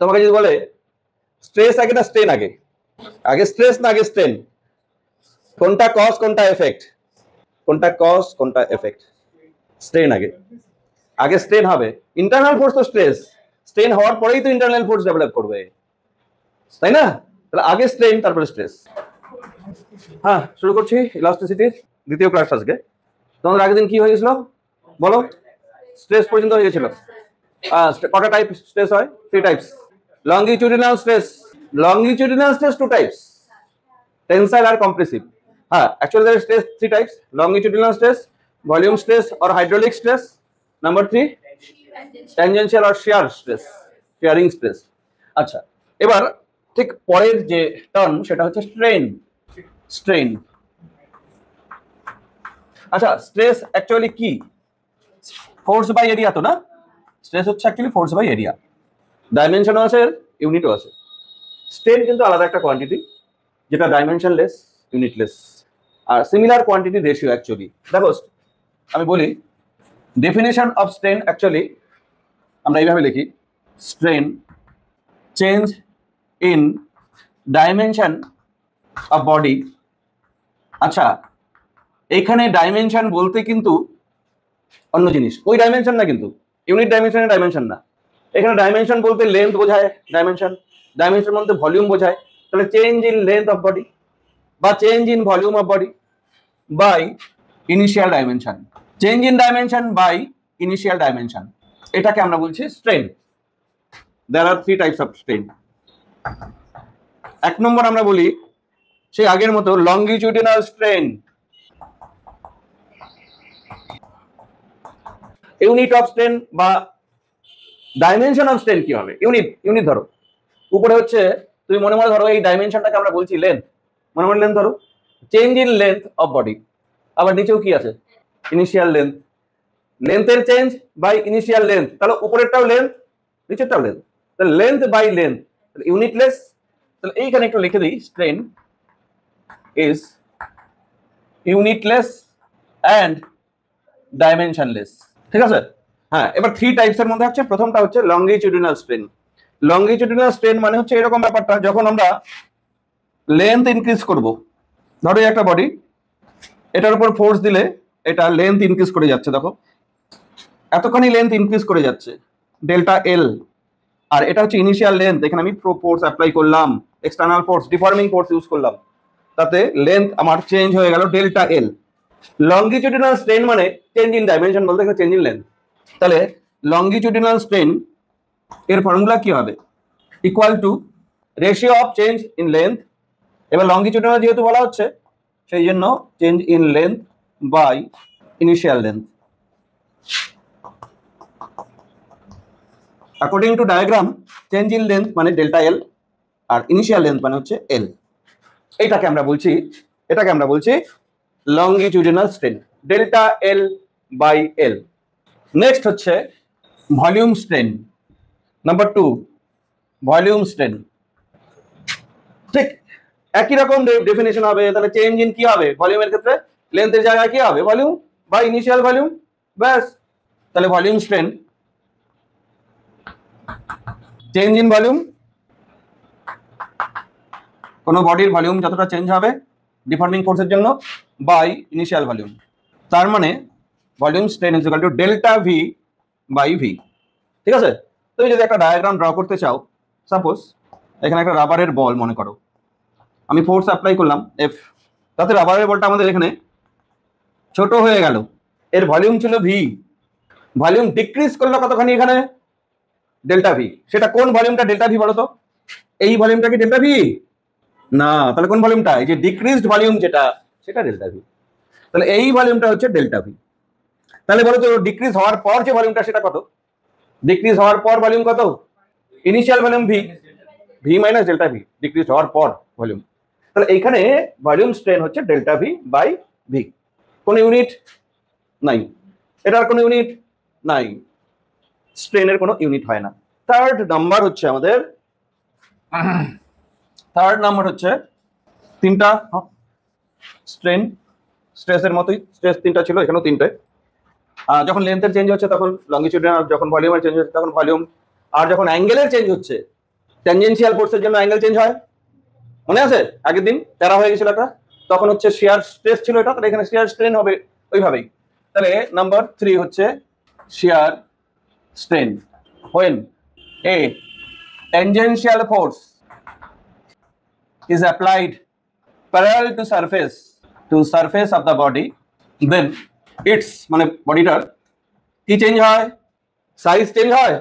তোমাকে যদি বলে স্ট্রেস আগে না স্ট্রেন আগে, আগে স্ট্রেস না আগে স্ট্রেন, কোনটা কজ কোনটা এফেক্ট, কোনটা কজ কোনটা এফেক্ট? স্ট্রেন আগে, আগে স্ট্রেন হবে। ইন্টারনাল ফোর্স তো স্ট্রেস, স্ট্রেন হওয়ার পরেই তো ইন্টারনাল ফোর্স ডেভেলপ করবে, তাই না? তাহলে আগে স্ট্রেন তারপরে স্ট্রেস। হ্যাঁ, শুরু করছি ইলাস্টিসিটির দ্বিতীয় ক্লাস আজকে। তোমাদের আগের দিন কি হয়ে গেছিল বলো? স্ট্রেস পর্যন্ত হয়ে গেছিল। কটা টাইপ স্ট্রেস হয়? 3 types. Longitudinal stress, longitudinal stress 2 types, tensile আর কম্প্রেসিভ। হ্যাঁ, actually there is stress 3 types: longitudinal stress, volume stress or hydraulic stress. Number 3, tangential or shear stress, shearing stress. আচ্ছা, এবার ঠিক পরের যে টার্ম সেটা হচ্ছে স্ট্রেন। স্ট্রেন, আচ্ছা স্ট্রেস অ্যাকচুয়ালি কি? ফোর্স বাই এরিয়া তো না? স্ট্রেস হচ্ছে অ্যাকচুয়ালি ফোর্স বাই এরিয়া। ডাইমেনশনও আছে, ইউনিটও আছে। স্ট্রেন কিন্তু আলাদা একটা কোয়ান্টিটি, যেটা dimensionless, ইউনিটলেস, are similar quantity ratio actually. দেখো আমি বলি ডেফিনেশন অফ স্ট্রেন, অ্যাকচুয়ালি আমরা এইভাবে লিখি: strain change in dimension of body. আচ্ছা, এখানে ডাইমেনশন বলতে কিন্তু অন্য জিনিস, ওই ডাইমেনশন না, কিন্তু ইউনিট ডাইমেনশনের ডাইমেনশন না। এখানে ডাইমেনশন বলতে লেন্থ বোঝায়, ডাইমেনশন ডাইমেনশন বলতে ভলিউম বোঝায়। তাহলে change in length of body বা change in volume of body by initial dimension, change in dimension by initial dimension, এটাকে আমরা বলছি strain. There are 3 types of strain. 1 number আমরা বলি সেই আগের মতো longitudinal strain. Unit of strain বা ডাইমেনশন অফ স্ট্রেন কি হবে? ইউনিট ধরো, উপরে হচ্ছে তুমি মনে মনে ধরো এই ডাইমেনশনটাকে আমরা বলছি লেন্থ, মনে মনে লেন্থ ধরো, change in length of body. আবার নিচেও কি আছে? ইনিশিয়াল লেন্থ, লেন্থের চেঞ্জ বাই ইনিশিয়াল লেন্থ। তাহলে উপরেরটাও লেন্থ, নিচেরটাও লেন্থ, তাহলে লেন্থ বাই লেন্থ, ইউনিটলেস। তাহলে এইখানে একটু লিখে দিই, strain is unitless and dimensionless. ঠিক আছে? হ্যাঁ, এবার 3 টাইপসের মধ্যে হচ্ছে, প্রথমটা হচ্ছে লংগিটিউডিনাল স্ট্রেন। লংগিটিউডিনাল স্ট্রেন মানে হচ্ছে এরকম ব্যাপারটা, যখন আমরা লেন্থ ইনক্রিজ করব, ধরো একটা বডি, এটার উপর ফোর্স দিলে এটা লেন্থ ইনক্রিজ করে যাচ্ছে, দেখো এতখানি লেন্থ ইনক্রিজ করে যাচ্ছে, ডেল্টা এল। আর এটা হচ্ছে ইনিশিয়াল লেন্থ, এখানে আমি ফোর্স অ্যাপ্লাই করলাম, external force, deforming force use করলাম, তাতে লেন্থ আমার চেঞ্জ হয়ে গেল ডেল্টা এল। লংগিটিউডিনাল স্ট্রেন মানে চেঞ্জ ইন ডাইমেনশন বলতে এখানে চেঞ্জ ইন লেন্থ। তাহলে লংগিটিউডিনাল স্ট্রেন এর ফর্মুলা কি হবে? Equal to ratio of change in length. এবার লংগিটিউডিনাল যেহেতু বলা হচ্ছে, সেই জন্য change in length by initial length. According to diagram, change in length মানে ডেল্টা এল আর ইনিশিয়াল লেন্থ মানে হচ্ছে এল। এটাকে আমরা বলছি longitudinal strain, delta L by L. Next হচ্ছে volume strain. Number 2, volume strain. ঠিক একই রকম ডেফিনেশন হবে। তাহলে চেঞ্জ ইন কি হবে? ভলিউমের ক্ষেত্রে লেন্থের জায়গায় কি হবে? ভলিউম বা ইনিশিয়াল ভলিউম, ব্যাস। তাহলে volume strain, change in volume, কোন বডির ভলিউম যতটা চেঞ্জ হবে ডিফর্মিং ফোর্সের জন্য, বাই ইনিশিয়াল ভলিউম। তার মানে volume strain is equal to delta V by V. ঠিক আছে? তুমি যদি একটা ডায়াগ্রাম ড্র করতে চাও, সাপোজ এখানে একটা রাবারের বল মনে করো, আমি ফোর্স অ্যাপ্লাই করলাম এফ, তাতে রাবারের বলটা আমাদের এখানে ছোট হয়ে গেল, এর ভলিউম ছিল ভি, ভলিউম ডিক্রিজ করলো কতখানি এখানে? Delta V. সেটা কোন ভলিউমটা ডেল্টা ভি বলো তো? এই ভলিউমটা কি ডেল্টা ভি? না, তাহলে কোন ভলিউমটা? এই যে ডিক্রিজড ভলিউম যেটা, সেটা ডেল্টা ভি। তাহলে এই ভলিউমটা হচ্ছে ডেল্টা ভি। তাহলে বলো তো ডিক্রিজ হওয়ার পর যে ভলিউমটা সেটা কত? ডিক্রিজ হওয়ার পর ভলিউম কত? Initial volume V, V minus delta V, decrease হওয়ার পর ভলিউম। তাহলে এইখানে ভলিউম স্ট্রেন হচ্ছে ডেল্টা ভি বাই ভি। কোন ইউনিট নাই, এটার কোনো ইউনিট নাই, স্ট্রেনের কোনো ইউনিট হয় না। থার্ড নাম্বার হচ্ছে আমাদের, থার্ড নাম্বার হচ্ছে 3টা স্ট্রেন। স্ট্রেসের মতোই, স্ট্রেস 3টা ছিল, এখানেও 3টে। যখন লেন্থের চেঞ্জ হচ্ছে তখন লংগিটিউডিনাল, যখন ভলিউমের চেঞ্জ হচ্ছে তখন ভলিউম, আর যখন অ্যাঙ্গেলের চেঞ্জ হচ্ছে ট্যানজেনশিয়াল ফোর্সের জন্য অ্যাঙ্গেল চেঞ্জ হয়, মনে আছে আগের দিন তেরা হয়ে গেছিল একটা, তখন হচ্ছে শিয়ার স্ট্রেস ছিল এটা, তাহলে এখানে শিয়ার স্ট্রেন হবে ওইভাবেই। তাহলে নাম্বার 3 হচ্ছে শিয়ার strain when a tangential force is applied parallel to surface of the body, then its মানে বডিটার কি চেঞ্জ হয়, সাইজ চেঞ্জ হয়,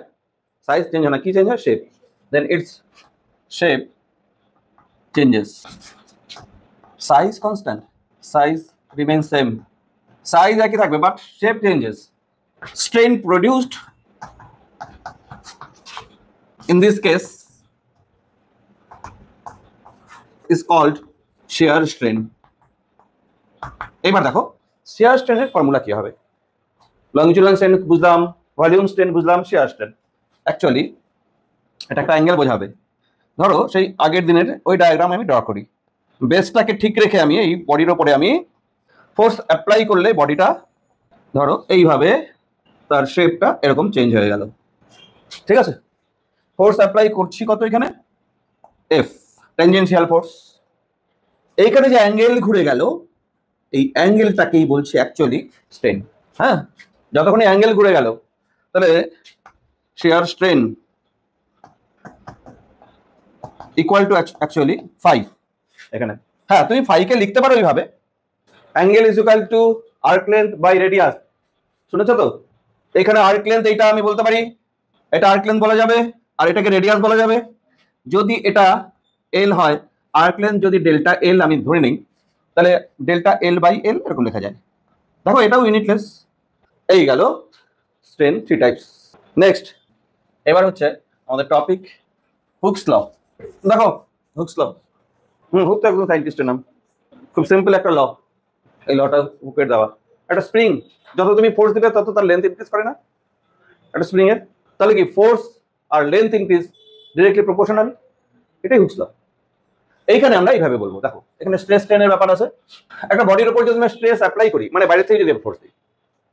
সাইজ চেঞ্জ হয় না, কি চেঞ্জ হয়, shape, then its shape changes. Size constant, size remains same, size একই থাকবে but shape changes. Strain produced in this case is called shear strain. এবার দেখো shear strain এর ফর্মুলা কি হবে, লংজিটুডাল স্ট্রেন বুঝলাম, ভলিউম স্ট্রেন বুঝলাম, shear strain অ্যাকচুয়ালি এটা একটা অ্যাঙ্গেল বোঝাবে। ধরো সেই আগের দিনের ওই ডায়াগ্রাম আমি ড্র করি, বেসটাকে ঠিক রেখে আমি এই বডির ওপরে আমি ফোর্স অ্যাপ্লাই করলে বডিটা ধরো এইভাবে তার শেপটা এরকম চেঞ্জ হয়ে গেল, ঠিক আছে। ফোর্স অ্যাপ্লাই করছি কত, এখানে এফ ট্যানজেনশিয়াল ফোর্স, এইখানে যে অ্যাঙ্গেল ঘুরে গেল এই অ্যাঙ্গেলটাকেই বলছি অ্যাকচুয়ালি স্ট্রেন। হ্যাঁ, যতক্ষণ অ্যাঙ্গেল ঘুরে গেল তাহলে shear strain equal to actually 5 এখানে। হ্যাঁ, তুমি 5 কে লিখতে পারো এইভাবে, angle is equal to arc length by radius, শুনেছো তো? এখানে আর্ক লেন্থ এইটা আমি বলতে পারি, এটা আর্ক লেন্থ বলা যাবে আর এটাকে রেডিয়াস বলা যাবে। যদি এটা এল হয়, আর্ক লেন্থ যদি ডেল্টা এল আমি ধরে নিই, তাহলে ডেল্টা এল বাই এল এরকম লেখা যায়। দেখো এটাও ইউনিটলেস। এই গেল স্ট্রেন 3 টাইপস। নেক্সট এবার হচ্ছে আমাদের টপিক হুকস ল। দেখো হুকস ল, হুক তো একদম সাইন্টিস্টের নাম, খুব সিম্পল একটা ল। এই লটা হুকের দেওয়া, একটা স্প্রিং যত তুমি ফোর্স দিবে তত তার লেন্থ ইনক্রিজ করে না একটা স্প্রিং এর, তাহলে কি ফোর্স আর লেন্থ ইনক্রিজ ডিরেক্টলি প্রপোর্শনাল, এটাই হুকস ল। এইখানে আমরা এইভাবে বলবো, দেখো এখানে স্ট্রেস স্ট্রেনের ব্যাপার আছে, একটা বডির উপর যদি আমরা স্ট্রেস অ্যাপ্লাই করি, মানে বাইরে থেকে যদি ফোর্স দিই,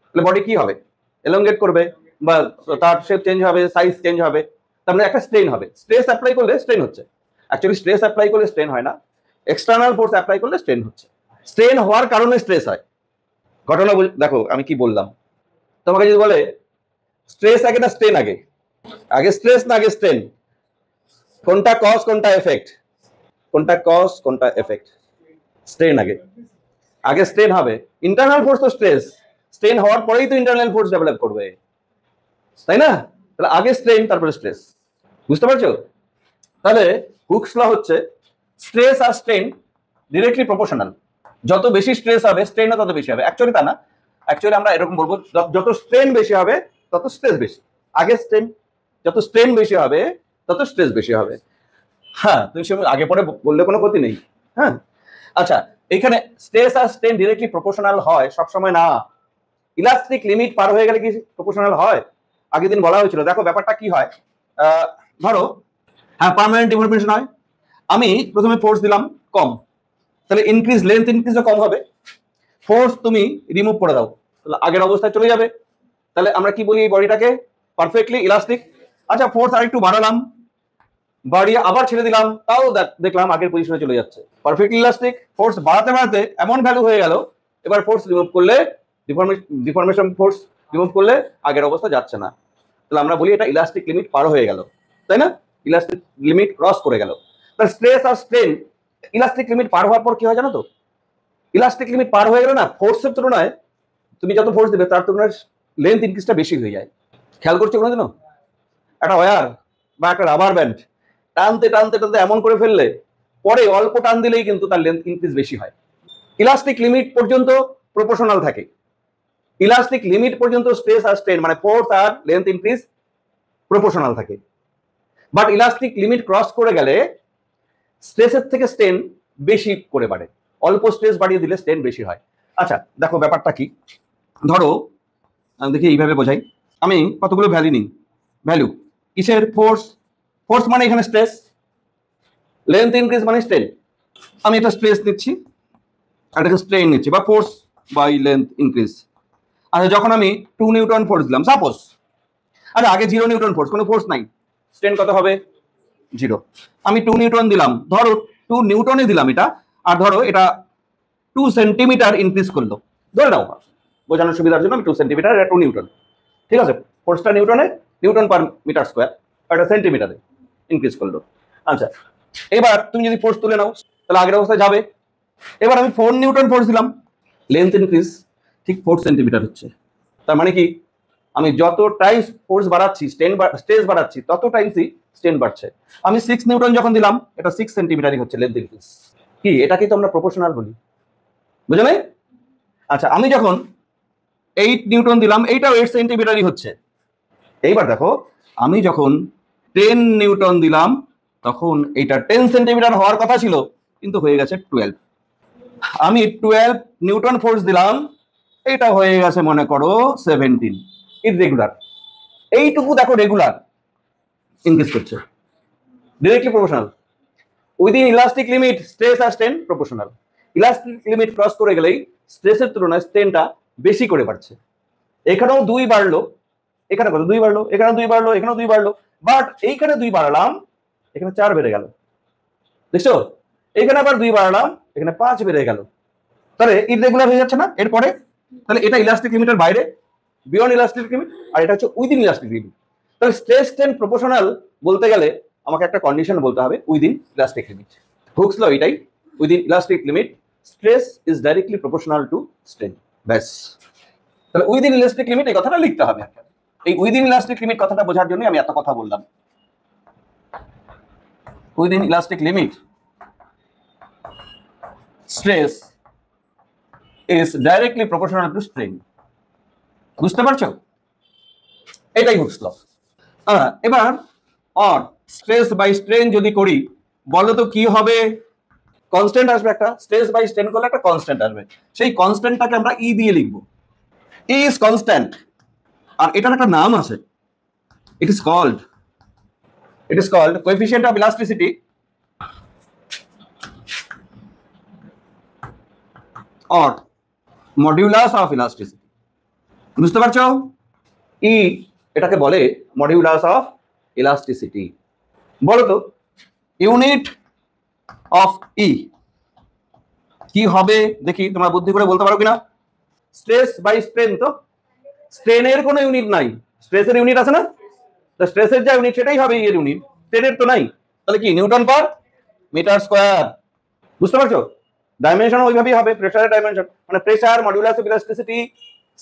তাহলে বডি কি হবে, এলংগেট করবে বা তার শেপ চেঞ্জ হবে, সাইজ চেঞ্জ হবে, তার মানে একটা স্ট্রেন হবে। স্ট্রেস অ্যাপ্লাই করলে স্ট্রেন হচ্ছে, অ্যাকচুয়ালি স্ট্রেস অ্যাপ্লাই করলে স্ট্রেন হয় না, এক্সটার্নাল ফোর্স অ্যাপ্লাই করলে স্ট্রেন হচ্ছে। স্ট্রেন হওয়ার কারণে স্ট্রেস হয়। ঘটনা দেখো আমি কি বললাম, তোমাকে যদি বলে স্ট্রেস আগে না স্ট্রেন আগে, আগে স্ট্রেস না আগে স্ট্রেন, কোনটা কজ কোনটা এফেক্ট, কোনটা কজ কোনটা এফেক্ট, স্ট্রেন আগে, আগে স্ট্রেন হবে। ইন্টারনাল ফোর্স তো স্ট্রেস, স্ট্রেন হওয়ার পরেই তো ইন্টারনাল ফোর্স ডেভেলপ করবে, তাই না? তাহলে আগে স্ট্রেন তারপরে স্ট্রেস, বুঝতে পারছো? তাহলে হুকস ল হচ্ছে স্ট্রেস আর স্ট্রেন ডিরেক্টলি প্রপোর্শনাল, যত বেশি স্ট্রেস হবে স্ট্রেনও তত বেশি হবে। অ্যাকচুয়ালি তা না, অ্যাকচুয়ালি আমরা এরকম বলবো যত স্ট্রেন বেশি হবে তত স্ট্রেস বেশি, আগে স্ট্রেন, যত স্ট্রেন বেশি হবে তত স্ট্রেস বেশি হবে। হ্যাঁ, তুমি সে আগে পরে বললে কোনো ক্ষতি নেই। হ্যাঁ, আচ্ছা, এখানে স্ট্রেস আর স্ট্রেন ডিরেক্টলি প্রপোর্শনাল হয় সবসময় না, ইলাস্টিক লিমিট পার হয়ে গেলে কি প্রপোর্শনাল হয়? আগের দিন বলা হয়েছিল। দেখো ব্যাপারটা কি হয়, ধরো হ্যাঁ পার্মানেন্ট ডিফরমেশন হয়, আমি প্রথমে ফোর্স দিলাম কম, তাহলে ইনক্রিজ লেন্থ ইনক্রিজও কম হবে। ফোর্স তুমি রিমুভ করে দাও, তাহলে আগের অবস্থায় চলে যাবে। তাহলে আমরা কি বলি এই বডিটাকে পারফেক্টলি ইলাস্টিক। আচ্ছা, ফোর্স আরেকটু বাড়ালাম, বাড়িয়ে আবার ছেড়ে দিলাম, তাও দেখলাম আগের পজিশনে চলে যাচ্ছে, পারফেক্টলি ইলাস্টিক। ফোর্স বাড়াতে বাড়াতে এমন ভ্যালু হয়ে গেল, এবার ফোর্স রিমুভ করলে ডিফরমেশন ফোর্স রিমুভ করলে আগের অবস্থা যাচ্ছে না, তাহলে আমরা বলি এটা ইলাস্টিক লিমিট পার হয়ে গেল, তাই না? ইলাস্টিক লিমিট ক্রস করে গেল। তাহলে স্ট্রেস আর স্ট্রেন ইলাস্টিক লিমিট পার হওয়ার পর কি হয় জানো তো? ইলাস্টিক লিমিট পার হয়ে গেল না, ফোর্সের তুলনায় তুমি যত ফোর্স দিবে তার তুলনায় লেন্থ ইনক্রিজটা বেশি হয়ে যায়। খেয়াল করছো কোনোদিনও? একটা ওয়্যার বা একটা রাবার ব্যান্ড টানতে টানতে টানতে এমন করে ফেললে পরে অল্প টান দিলেই কিন্তু তার লেন্থ ইনক্রিজ বেশি হয়। ইলাস্টিক লিমিট পর্যন্ত প্রপোর্শনাল থাকে, ইলাস্টিক লিমিট পর্যন্ত স্ট্রেস আর স্ট্রেন মানে ফোর্স আর লেন্থ ইনক্রিজ প্রপোর্শনাল থাকে, বাট ইলাস্টিক লিমিট ক্রস করে গেলে স্ট্রেসের থেকে স্ট্রেন বেশি করে বাড়ে, অল্প স্ট্রেস বাড়িয়ে দিলে স্ট্রেন বেশি হয়। আচ্ছা দেখো ব্যাপারটা কি, ধরো দেখি এইভাবে বোঝাই, আমি কতগুলো ভ্যালু নিই, ভ্যালু কিসের, ফোর্স, ফোর্স মানে এখানে স্ট্রেস, লেন্থ ইনক্রিজ মানে স্ট্রেন, আমি এটা স্ট্রেস নিচ্ছি আর এটাকে স্ট্রেন নিচ্ছি, বা ফোর্স বাই লেন্থ ইনক্রিজ। আচ্ছা, যখন আমি 2 নিউটন ফোর্স দিলাম সাপোজ, আচ্ছা আগে 0 নিউটন ফোর্স, কোনো ফোর্স নাই, স্ট্রেন কত হবে 0। আমি 2 নিউটন দিলাম, ধরো 2 নিউটনে দিলাম এটা, আর ধরো এটা 2 সেন্টিমিটার ইনক্রিজ করলো, ধরে নাও বোঝানোর সুবিধার জন্য আমি 2 সেন্টিমিটার, এটা 2 নিউটন, ঠিক আছে। ফোর্সটা নিউটনে, নিউটন পার মিটার স্কোয়ার, এটা সেন্টিমিটারে ইনক্রিজ করলো। আচ্ছা, এবার তুমি যদি ফোর্স তুলে নাও তাহলে আগের অবস্থায় যাবে। এবার আমি 4 নিউটন ফোর্স দিলাম, লেন্থ ইনক্রিজ ঠিক 4 সেন্টিমিটার হচ্ছে। তার মানে কি, আমি যত টাইমস ফোর্স বাড়াচ্ছি, স্ট্রেস বাড়াচ্ছি, তত টাইমসই স্ট্রেন বাড়ছে। আমি 6 নিউটন যখন দিলাম, এটা 6 সেন্টিমিটারই হচ্ছে লেন্থ ইনক্রিজ। কি, এটাকেই তো আমরা প্রপোর্শনাল বলি, বুঝলে নাই? আচ্ছা, আমি যখন 8 নিউটন দিলাম, এইটাও 8 সেন্টিমিটারই হচ্ছে। এইবার দেখো, আমি যখন 10 নিউটন দিলাম, তখন এইটা 10 সেন্টিমিটার হওয়ার কথা ছিল, কিন্তু হয়ে গেছে 12। আমি 12 নিউটন ফোর্স দিলাম, এটা হয়ে গেছে মনে করো 17। ইররেগুলার, এইটুকু দেখো রেগুলার ইনক্রিজ করছে, directly proportional. Within elastic limit stress আর strain proportional. Elastic limit cross করে গেলেই স্ট্রেসের তুলনায় স্ট্রেনটা বেশি করে বাড়ছে। এখানেও 2 বাড়লো, এখানে কত 2 বাড়লো, এখানে 2 বাড়লো, এখানেও 2 বাড়লো, বাট এইখানে 2 বাড়ালাম, এখানে 4 বেড়ে গেল, দেখছো? এখানে আবার 2 বাড়ালাম, এখানে 5 বেড়ে গেল। তাহলে ইররেগুলার হয়ে যাচ্ছে না এরপরে? তাহলে এটা ইলাস্টিক লিমিটের বাইরে, বিয়ন্ড ইলাস্টিক লিমিট, আর এটা হচ্ছে উইদিন ইলাস্টিক লিমিট। তাহলে স্ট্রেস স্ট্রেন প্রপোর্শনাল বলতে গেলে আমাকে একটা কন্ডিশন বলতে হবে, উইদিন ইলাস্টিক লিমিট। হুকস ল এটাই, within elastic limit stress is directly proportional to strain, ব্যাস। তাহলে উইদিন ইলাস্টিক লিমিট এই কথাটা লিখতে হবে। এই উইদিন ইলাস্টিক লিমিট কথাটা বোঝার জন্য আমি এত কথা বললাম। Within elastic limit stress is directly proportional to strain, বুঝতে পারছো? এটাই হুকস ল। এবার অর স্ট্রেস বাই স্ট্রেন যদি করি, বলো তো কি হবে? কনস্ট্যান্ট আসবে একটা, স্ট্রেস বাই স্ট্রেন করলে একটা কনস্ট্যান্ট আসবে, সেই কনস্ট্যান্টটাকে আমরা ই দিয়ে লিখবো, ই ইজ কনস্ট্যান্ট। আর এটার একটা নাম আছে, it is called coefficient of elasticity or modulus of elasticity. বুঝতে পারছো? ই এটাকে বলে মডিউলাস অফ ইলাস্টিসিটি। বলো তো ইউনিট অফ ই কি হবে দেখি, তোমরা বুদ্ধি করে বলতে পারো কিনা? স্ট্রেস বাই স্ট্রেন, তো স্ট্রেনের কোনো ইউনিট নাই, স্ট্রেসের ইউনিট আছে না? স্ট্রেসের যা ইউনিট সেটাই হবে এর ইউনিট, স্ট্রেনের তো নাই। তাহলে কি, নিউটন পার মিটার স্কয়ার। বুঝতে পারছো? ডাইমেনশন ওইভাবেই হবে, প্রেসারের ডাইমেনশন, মানে pressure, modulus of elasticity,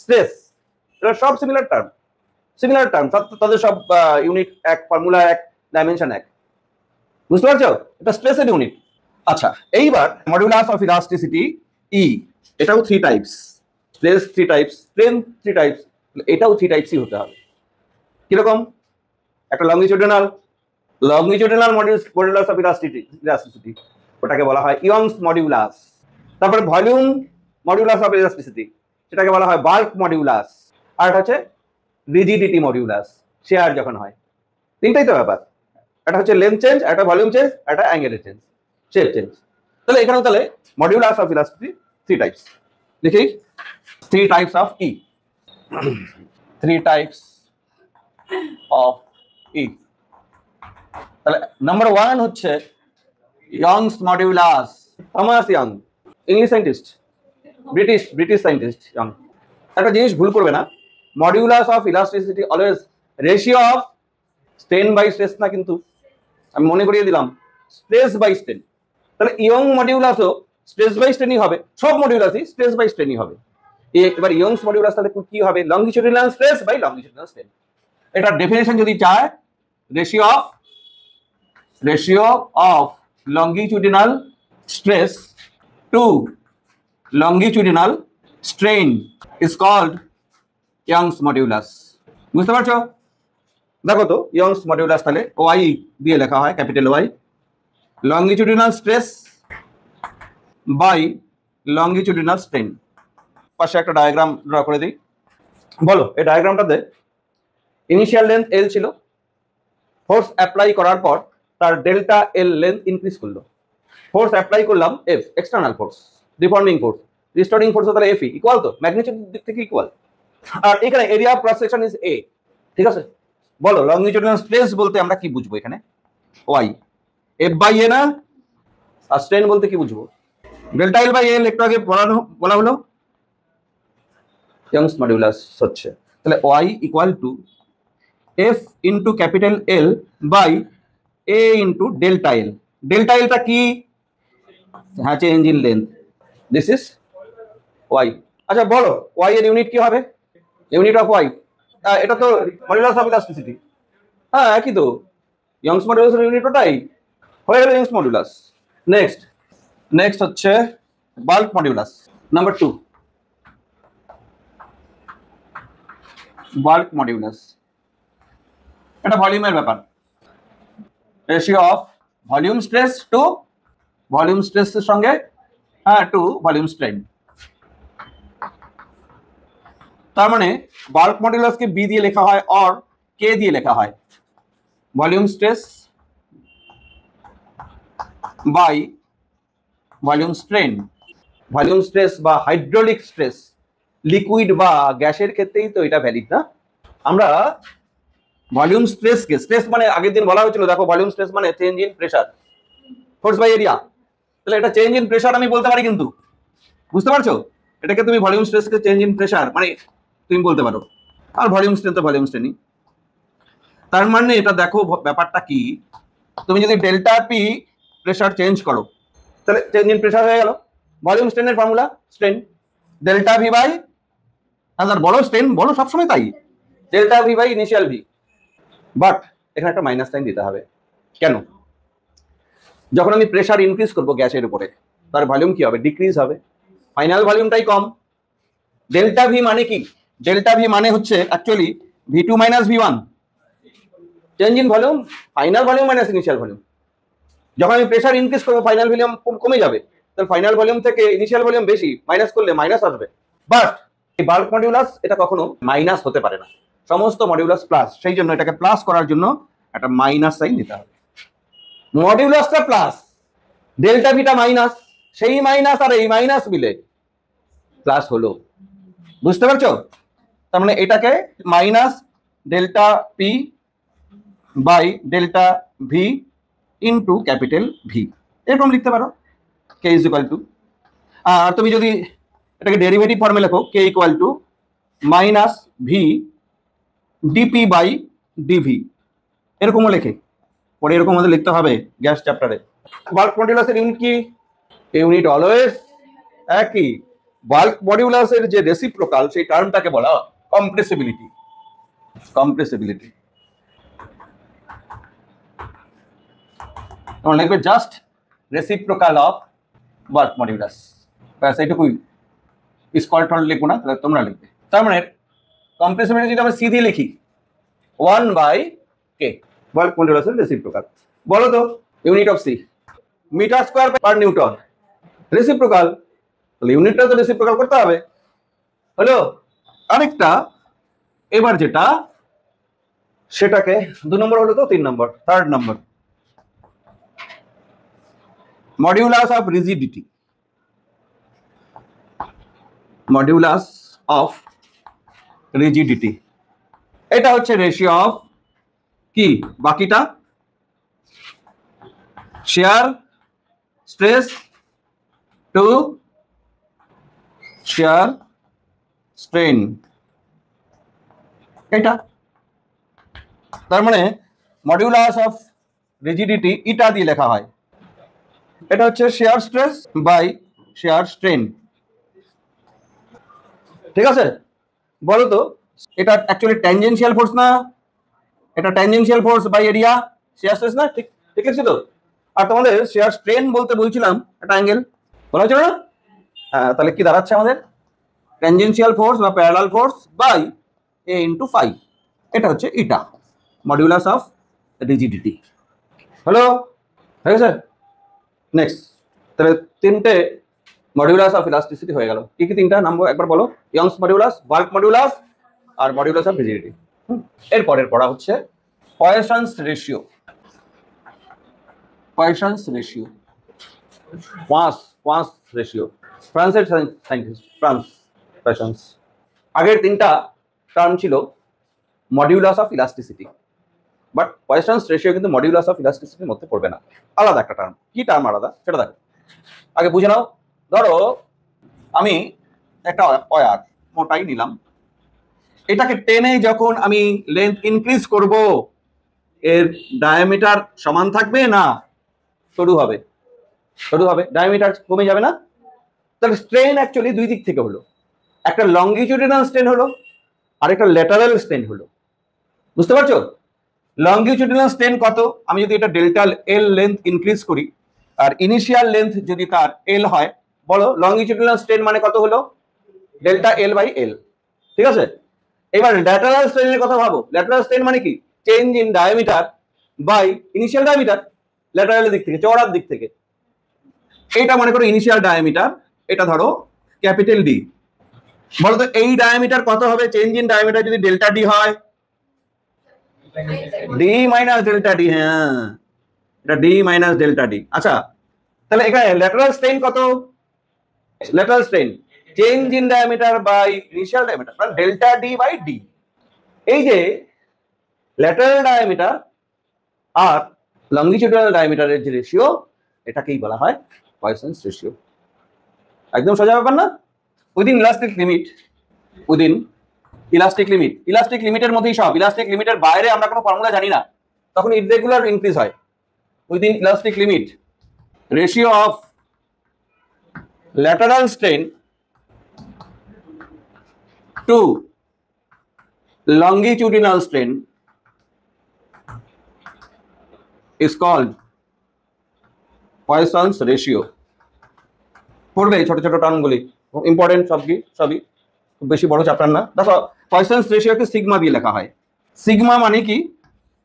stress, এরা সব সিমিলার টার্ম, তাদের সব ইউনিট এক, ফর্মুলা এক, ডাইমেনশন এক। বুঝতে পারছো? এটা স্ট্রেসের ইউনিট। আচ্ছা, এইবার মডিউলাস অফ ইলাস্টিসিটি ই, এটাও 3 types, stress 3 types, strain 3 types, এটাও 3 টাইপসই হতে হবে। কিরকম? একটা লংগিটিউডিনাল মডিউলাস অফ ইলাস্টিসিটি, ওটাকে বলা হয় ইয়ংস মডিউলাস। তারপরে ভলিউম মডিউলাস অফ ইলাস্টিসিটি, সেটাকে বলা হয় বাল্ক মডিউলাস। আর এটা হচ্ছে রিজিডিটি মডিউলাস, শেয়ার যখন হয়। তিনটাই তো ব্যাপার, একটা হচ্ছে লেন্থ চেঞ্জ, একটা ভলিউম চেঞ্জ, একটা অ্যাঙ্গেলের চেঞ্জ, শেপ চেঞ্জ। তাহলে এখানেও তাহলে মডিউলাস অফ ইলাস্টিসিটি 3 টাইপস। দেখি 3 types of E, 3 types of E. তাহলে নাম্বার 1 হচ্ছে Young's modulus. Thomas Young, English scientist, British scientist Young. একটা জিনিস ভুল করবে না, modulus of elasticity always ratio of strain by stress না, কিন্তু আমি মনে করিয়ে দিলাম স্ট্রেস বাই স্ট্রেন। তাহলে ইয়ং মডিউলাসও স্ট্রেস বাই স্ট্রেনই হবে, সব মডিউলাসই স্ট্রেস বাই স্ট্রেনই হবে। এবার ইয়ংস মডিউলাস তাহলে কি হবে? Longitudinal stress by longitudinal strain. এটার ডেফিনেশন যদি চায়, ratio of longitudinal stress to longitudinal strain is called Young's modulus. বুঝতে পারছো? দেখো তো Young's modulus তাহলে ওয়াই দিয়ে লেখা হয়, capital Y, longitudinal stress by longitudinal strain। পাশে একটা ডায়াগ্রাম ড্র করে দিই। বলো এই ডায়াগ্রামটাতে ইনিশিয়াল লেন্থ এল ছিল, ফোর্স অ্যাপ্লাই করার পর তার ডেল্টা এল লেন্থ ইনক্রিজ করলো, ফোর্স অ্যাপ্লাই করলাম F, external force, deforming force, restoring force, তাহলে এফ ইকুয়াল তো ম্যাগনিটিউড দিক থেকে ইকুয়াল। আর এখানে area of cross section is a, ঠিক আছে? বলো লংগিটিউডিনাল স্ট্রেস বলতে আমরা কি বুঝবো এখানে? ওয়াই, এফ বাই এ না? আর স্ট্রেন বলতে কি বুঝবো? ডেল্টা এল বাই এল একটু আগে বলা হলো, ইয়ংস মডুলাস হচ্ছে, তাহলে Y equal to F into capital L by A into delta L. Delta এলটা কি? হ্যাঁ, change in length, this is Y. আচ্ছা বলো, ওয়াই এর ইউনিট কি হবে? ইউনিট অফ ওয়াই, এটা তো মডুলাস অফ ইলাস্টিসিটি। হ্যাঁ একই তো, ইয়ংস মডুলাসের ইউনিট ওটাই, হয়ে গেল ইয়ংস মডুলাস। নেক্সট হচ্ছে bulk modulus number 2। Bulk modulus এটা ভলিউমের ব্যাপার, ratio of volume stress to volume স্ট্রেসের সঙ্গে টু ভলিউম স্ট্রেন। তার মানে বাল্ক মডুলাসকে বি দিয়ে লেখা হয় অর কে দিয়ে লেখা হয়, volume stress by volume strain. Volume stress বা হাইড্রোলিক স্ট্রেস, লিকুইড বা গ্যাসের ক্ষেত্রেই তো এটা ভ্যালিড না। আমরা ভলিউম স্ট্রেসকে, স্ট্রেস মানে আগের দিন বলা হয়েছিল, দেখো ভলিউম স্ট্রেস মানে change in pressure force by area, তাহলে এটা চেঞ্জ ইন প্রেসার আমি বলতে পারি, কিন্তু বুঝতে পারছো, এটাকে তুমি ভলিউম স্ট্রেসকে চেঞ্জ ইন প্রেসার মানে তুমি বলতে পারো, আর ভলিউম স্ট্রেন তো ভলিউম স্ট্রেনই। তার মানে এটা দেখো ব্যাপারটা কি, তুমি যদি ডেল্টা পি প্রেসার চেঞ্জ করো তাহলে চেঞ্জ ইন প্রেসার হয়ে গেল। ভলিউম স্ট্রেনের formula strain delta V by, আর বলো স্ট্রেন বলো সবসময় তাই, delta V by initial V. But এখানে একটা মাইনাস সাইন দিতে হবে, কেন? যখন আমি প্রেসার ইনক্রিজ করবো গ্যাসের উপরে, তার ভলিউম কি হবে? ডিক্রিজ হবে, ফাইনাল ভলিউমটাই কম। ডেল্টা ভি মানে কি? ডেল্টা ভি মানে হচ্ছে actually V two minus V one, change in volume, final volume minus initial volume. যখন আমি প্রেসার ইনক্রিজ করবো ফাইনাল ভলিউম কমে যাবে, তাহলে ফাইনাল ভলিউম থেকে ইনিশিয়াল ভলিউম বেশি, মাইনাস করলে মাইনাস আসবে। বাট এই বাল্ক মডিউলাস এটা কখনো মাইনাস হতে পারে না, সমস্ত মডিউলাস প্লাস, সেই জন্য এটাকে প্লাস করার জন্য একটা মাইনাস সাইন দিতে হবে। মডিউলাসটা প্লাস, ডেল্টা ভিটা মাইনাস, সেই মাইনাস আর এই মাইনাস মিলে প্লাস হলো, বুঝতে পারছো? তার মানে এটাকে minus delta P by delta V into capital V এরকম লিখতে পারো, কে ইজ ইকুয়াল টু, আর তুমি যদি এটাকে ডেরিভেটিভ ফর্মে লেখো, K equal to minus V d P by d V, এরকমও লেখে পরে, এরকম আমাদের লিখতে হবে গ্যাস চ্যাপ্টারে। বাল্ক মডিউলাসের ইউনিট কি? ইউনিট অলওয়েজ একই, বাল্ক মডিউলাসের যে রেসিপ্রোকাল সেই টার্মটাকে বলা কম্প্রেসিবিলিটি। কম্প্রেসিবিলিটি তোমরা লিখবে just reciprocal of bulk modulus, ব্যাস এইটুকুই, স্কোয়ার টল লিখবো না, তাহলে তোমরা লিখবে। তার মানে কম্প্রেসিবিলিটি যদি আমরা সি দিয়ে লিখি 1 বাই কে, বাল্ক মডিউলাসের রেসিপ্রোকাল। বলো তো unit of C, metre square per newton, reciprocal, তাহলে ইউনিটটা তো রেসিপ্রোকাল করতে হবে। হলো আরেকটা, এবার যেটা সেটাকে 2 নম্বর হলো তো 3 number, third number, modulus of rigidity. Modulus of rigidity এটা হচ্ছে রেশিও অফ কি, বাকিটা shear stress to shear strain, এটা। তার মানে মডিউলাস অফ রিজিডিটি ইটা দিয়ে লেখা হয়, এটা হচ্ছে shear stress by shear strain, ঠিক আছে? বলো তো এটা অ্যাকচুয়ালি ট্যানজেনশিয়াল ফোর্স না? এটা tangential force by area, shear stress না? ঠিক ঠিক আছে তো? আর তোমাদের শেয়ার স্ট্রেন বলতে বলছিলাম একটা অ্যাঙ্গেল, বলা হয়েছিল না? হ্যাঁ, তাহলে কি দাঁড়াচ্ছে আমাদের? ট্যানজেনশিয়াল ফোর্স বা parallel force by A into phi, এটা হচ্ছে ইটা, মডিউলাস অফ রিজিডিটি। হলো, হয়ে গেছে? নেক্সট, তাহলে 3টে মডিউলাস অফ ইলাস্টিসিটি হয়ে গেল। কি কি 3টা নাম্বার একবার বলো? ইয়ংস মডিউলাস, বাল্ক মডিউলাস আর মডিউলাস অফ রিজিডিটি। এরপরের পড়া হচ্ছে পয়সনস রেশিও। পয়সনস রেশিও, পাঁচ রেশিও, ফ্রান্সের সায়েন্টিস্ট ফ্রান্স পয়সনস। আগের 3টা টার্ম ছিল modulus of elasticity, but Poisson's ratio কিন্তু মডিউলাস অফ ইলাস্টিসিটির মধ্যে পড়বে না, আলাদা একটা টার্ম। কি টার্ম আলাদা সেটা দেখো, আগে বুঝে নাও। ধরো আমি একটা ওয়্যার মোটাই নিলাম, এটাকে টেনে যখন আমি লেন্থ ইনক্রিজ করব, এর ডায়ামিটার সমান থাকবে না সরু হবে, সরু হবে, ডায়ামিটার কমে যাবে না? তাহলে স্ট্রেন অ্যাকচুয়ালি দুই দিক থেকে হলো, একটা লংগিটিউডিনাল স্ট্রেন হলো আর একটা ল্যাটারাল স্ট্রেন হলো। বুঝতে পারছো? লংগিটিউডিনাল স্ট্রেন কত? আমি যদি এটা ডেল্টা এল লেন্থ ইনক্রিজ করি আর ইনিশিয়াল লেন্থ যদি তার এল হয়, বলো লংগিটিউডিনাল স্ট্রেন মানে কত হলো? Delta L by L. ঠিক আছে, এবার ল্যাটারাল স্ট্রেনের কথা ভাবো। ল্যাটারাল স্ট্রেন মানে কি? Change in diameter by initial diameter, ল্যাটারালের দিক থেকে, চওড়ার দিক থেকে। এইটা মনে করো ইনিশিয়াল ডায়ামিটার, এটা ধরো ক্যাপিটাল ডি। বলো তো এই ডায়ামিটার কত হবে চেঞ্জ ইন ডায়ামিটার যদি ডেল্টা ডি হয়? D minus delta D. হ্যাঁ, এটা ডি মাইনাস ডেল্টা ডি। আচ্ছা, তাহলে এখানে ল্যাটারাল স্ট্রেন কত? Lateral strain change in diameter by initial diameter মানে ডেল্টা ডি বাই ডি। এই যে ল্যাটারাল ডায়ামিটার আর লংগিটিউডিনাল ডায়ামিটারের যে রেশিও, এটাকেই বলা হয় পয়সন্স রেশিও। একদম সোজা ব্যাপার না? Within elastic limit, within elastic limit, elastic লিমিটের মধ্যেই সব। ইলাস্টিক লিমিটের বাইরে আমরা কোনো ফর্মুলা জানি না, তখন ইররেগুলার ইনক্রিজ হয়। Within elastic limit, ratio of lateral strain to longitudinal strain is called Poisson's ratio. পড়বে ছোট ছোট টার্মগুলি, ইম্পর্টেন্ট সবই, খুব বেশি বড় চ্যাপ্টার না। দেখো পয়সন্স রেশিওকে সিগমা দিয়ে লেখা হয়। সিগমা মানে কি?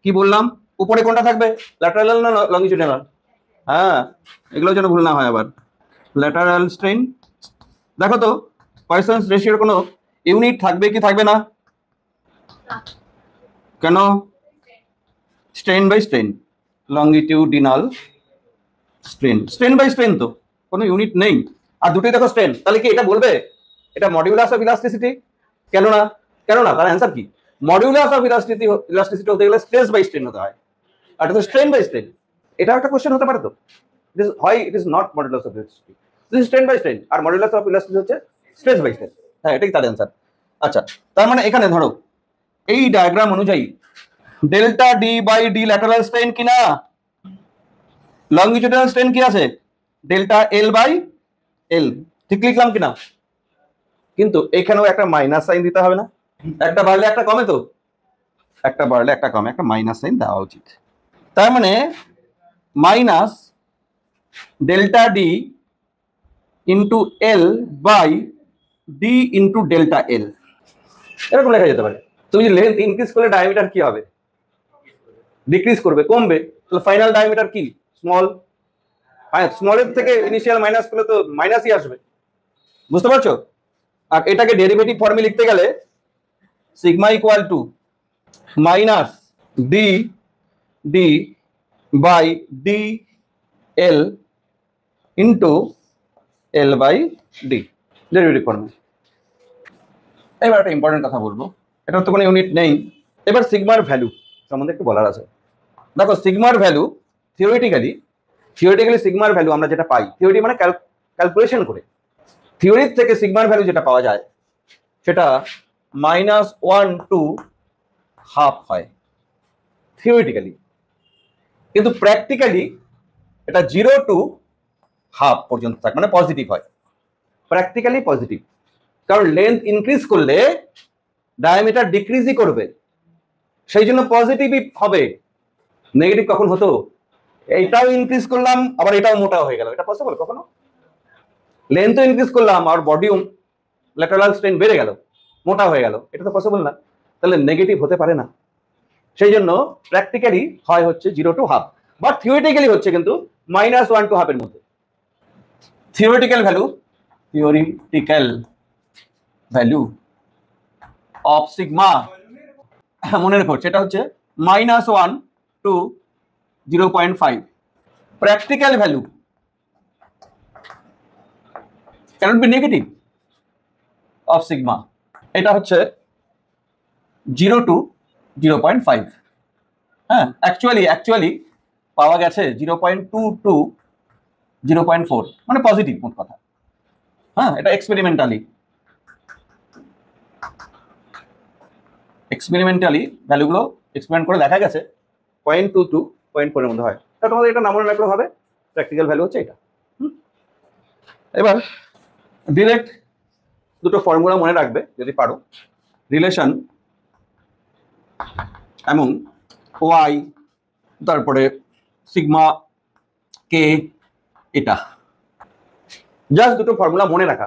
কি বললাম? উপরে কোনটা থাকবে, ল্যাটারাল না লংগিটিউডিনাল? হ্যাঁ, এগুলোর জন্য ভুল না হয় আবার। ল্যাটারাল স্ট্রেন, দেখো তো পয়সন্স রেশিওর কোনো ইউনিট থাকবে কি থাকবে না? কেন? Strain by strain, longitudinal strain, strain by strain, তো কোনো ইউনিট নেই। আর দুটোই দেখো স্ট্রেন, তাহলে কি এটা বলবে এটা মডিউলাস অফ ইলাস্টিসিটি? কেন না? কেন না? তার অ্যান্সার কি? মডিউলাস অফ ইলাস্টিসিটি হতে গেলে স্ট্রেস বাই স্ট্রেন হতে হয়, আর এটা তো স্ট্রেন বাই স্ট্রেন। এটা একটা কোশ্চেন হতে পারে তো, it is not modulus of elasticity, this strain by strain, আর মডিউলাস অফ ইলাস্টিসিটি হচ্ছে স্ট্রেস বাই স্ট্রেন। হ্যাঁ, এটাই তার অ্যান্সার। আচ্ছা, তার মানে এখানে ধরো এই ডায়াগ্রাম অনুযায়ী delta D by d lateral strain কিনা, লংগিটিউডিনাল স্ট্রেন কি আছে? ডেল্টা এল বাই এল, ঠিক লিখলাম কিনা? কিন্তু এখানেও একটা মাইনাস সাইন দিতে হবে না? একটা বাড়লে একটা কমে, তো একটা বাড়লে একটা কমে, একটা মাইনাস সাইন দেওয়া উচিত। তার মানে minus delta d into L by d into delta L, এরকম লেখা যেতে পারে। তুমি যদি লেন্থ ইনক্রিজ করলে ডায়ামিটার কি হবে? ডিক্রিজ করবে, কমবে। তাহলে ফাইনাল ডায়ামিটার কি? স্মল। স্মলের থেকে ইনিশিয়াল মাইনাস করলে তো মাইনাসই আসবে। বুঝতে পারছো? আর এটাকে ডেরিভেটিভ ফর্মে লিখতে গেলে sigma equal to minus d d by d L into L by d, derivative ফর্মে। এবার একটা ইম্পর্টেন্ট কথা বলবো, এটার তো কোনো ইউনিট নেই। এবার সিগমার ভ্যালু সম্বন্ধে একটু বলার আছে। দেখো সিগমার ভ্যালু থিওরিটিক্যালি সিগমার ভ্যালু আমরা যেটা পাই, থিওরি মানে ক্যালকুলেশন করে, থিওরির থেকে সিগমার ভ্যালু যেটা পাওয়া যায় সেটা -1/2 হয় থিওরিটিক্যালি, কিন্তু প্র্যাকটিক্যালি এটা 0-1/2 পর্যন্ত থাকে, মানে পজিটিভ হয়, প্র্যাকটিক্যালি পজিটিভ। কারণ লেন্থ ইনক্রিজ করলে ডায়ামিটার ডিক্রিজই করবে, সেই জন্য পজিটিভই হবে। নেগেটিভ কখন হতো? এইটাও ইনক্রিজ করলাম আবার এটাও মোটা হয়ে গেল, এটা পসিবল কখনো? লেন্থও ইনক্রিজ করলাম আর বডিও ল্যাটারাল স্ট্রেন বেড়ে গেল, মোটা হয়ে গেল, এটা তো পসিবল না। তাহলে নেগেটিভ হতে পারে না। সেই জন্য প্র্যাকটিক্যালি হয় হচ্ছে 0-1/2, বাট থিওরিটিক্যালি হচ্ছে কিন্তু -1-1/2 এর মধ্যে। থিওরিটিক্যাল ভ্যালু অফ সিগমা, মনে রেখো সেটা হচ্ছে -1 to 0.5। Practical value cannot be negative of sigma, এটা হচ্ছে 0 to 0.5। হ্যাঁ, অ্যাকচুয়ালি পাওয়া গেছে 0.2 টু 0.4, মানে পজিটিভ মোট কথা। হ্যাঁ, এটা এক্সপেরিমেন্টালি ভ্যালুগুলো এক্সপেরিমেন্ট করে দেখা গেছে 0.2 টু 0.4 এর মধ্যে হয়। তা তোমাদের এটা না মনে রাখলেও হবে, প্র্যাকটিক্যাল ভ্যালু হচ্ছে এটা। এবার ডিরেক্ট দুটো ফর্মুলা মনে রাখবে যদি পারো, রিলেশন এবং ওয়াই, তারপরে সিগমা কে, এটা জাস্ট দুটো ফর্মুলা মনে রাখা।